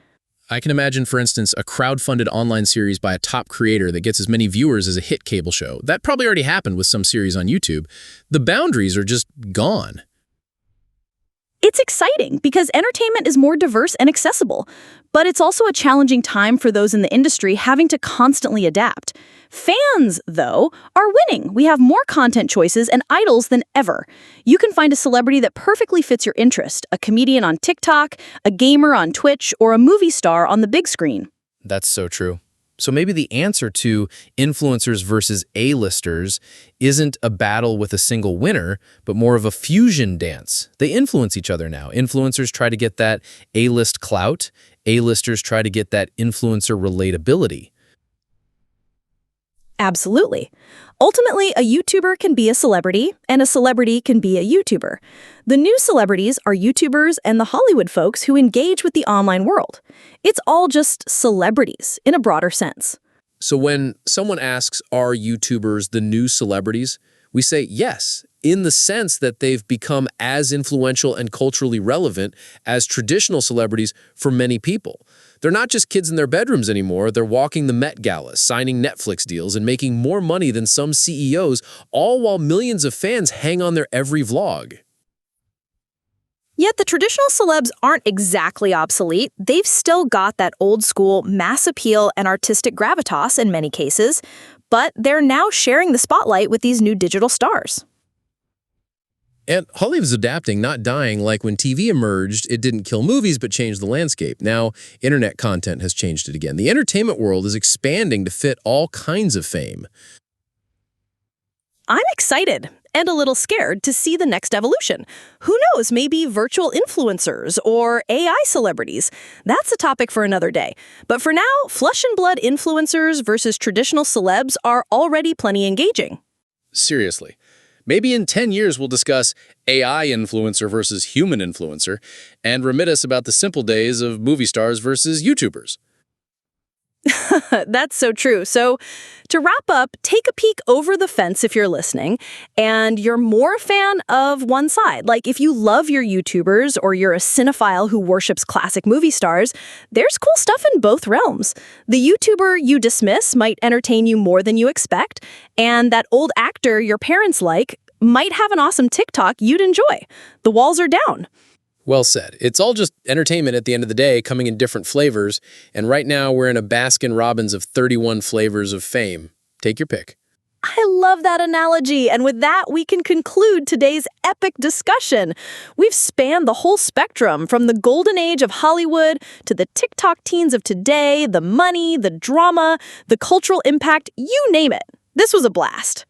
I can imagine, for instance, a crowdfunded online series by a top creator that gets as many viewers as a hit cable show. That probably already happened with some series on YouTube. The boundaries are just gone. It's exciting because entertainment is more diverse and accessible, but it's also a challenging time for those in the industry having to constantly adapt. Fans, though, are winning. We have more content choices and idols than ever. You can find a celebrity that perfectly fits your interest, a comedian on TikTok, a gamer on Twitch, or a movie star on the big screen. That's so true. So maybe the answer to influencers versus A-listers isn't a battle with a single winner, but more of a fusion dance. They influence each other now. Influencers try to get that A-list clout. A-listers try to get that influencer relatability. Absolutely. Ultimately, a YouTuber can be a celebrity, and a celebrity can be a YouTuber. The new celebrities are YouTubers and the Hollywood folks who engage with the online world. It's all just celebrities in a broader sense. So when someone asks, are YouTubers the new celebrities? We say yes, in the sense that they've become as influential and culturally relevant as traditional celebrities for many people. They're not just kids in their bedrooms anymore. They're walking the Met Gala, signing Netflix deals, and making more money than some CEOs, all while millions of fans hang on their every vlog. Yet the traditional celebs aren't exactly obsolete. They've still got that old school mass appeal and artistic gravitas in many cases, but they're now sharing the spotlight with these new digital stars. And Hollywood's adapting, not dying. Like when TV emerged, it didn't kill movies, but changed the landscape. Now, internet content has changed it again. The entertainment world is expanding to fit all kinds of fame. I'm excited and a little scared to see the next evolution. Who knows, maybe virtual influencers or AI celebrities. That's a topic for another day. But for now, flesh and blood influencers versus traditional celebs are already plenty engaging. Seriously. Maybe in 10 years we'll discuss AI influencer versus human influencer and reminisce about the simple days of movie stars versus YouTubers. That's so true. So to wrap up, take a peek over the fence if you're listening and you're more a fan of one side. Like if you love your YouTubers or you're a cinephile who worships classic movie stars, there's cool stuff in both realms. The YouTuber you dismiss might entertain you more than you expect, and that old actor your parents like might have an awesome TikTok you'd enjoy. The walls are down. Well said. It's all just entertainment at the end of the day, coming in different flavors. And right now we're in a Baskin-Robbins of 31 flavors of fame. Take your pick. I love that analogy. And with that, we can conclude today's epic discussion. We've spanned the whole spectrum, from the golden age of Hollywood to the TikTok teens of today, the money, the drama, the cultural impact, you name it. This was a blast.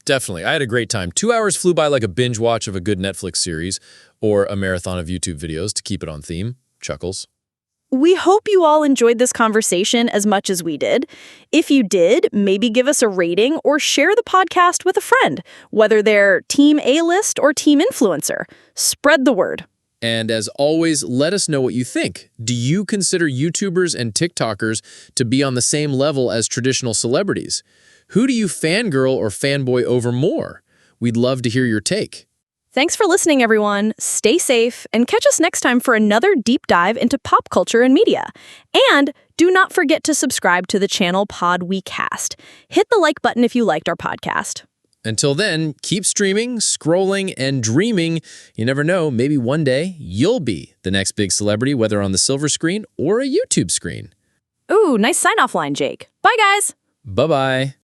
Definitely. I had a great time. 2 hours flew by like a binge watch of a good Netflix series or a marathon of YouTube videos to keep it on theme. Chuckles. We hope you all enjoyed this conversation as much as we did. If you did, maybe give us a rating or share the podcast with a friend, whether they're Team A-list or Team Influencer. Spread the word. And as always, let us know what you think. Do you consider YouTubers and TikTokers to be on the same level as traditional celebrities? Who do you fangirl or fanboy over more? We'd love to hear your take. Thanks for listening, everyone. Stay safe and catch us next time for another deep dive into pop culture and media. And do not forget to subscribe to the channel Pod We Cast. Hit the like button if you liked our podcast. Until then, keep streaming, scrolling, and dreaming. You never know, maybe one day you'll be the next big celebrity, whether on the silver screen or a YouTube screen. Ooh, nice sign-off line, Jake. Bye, guys. Bye-bye.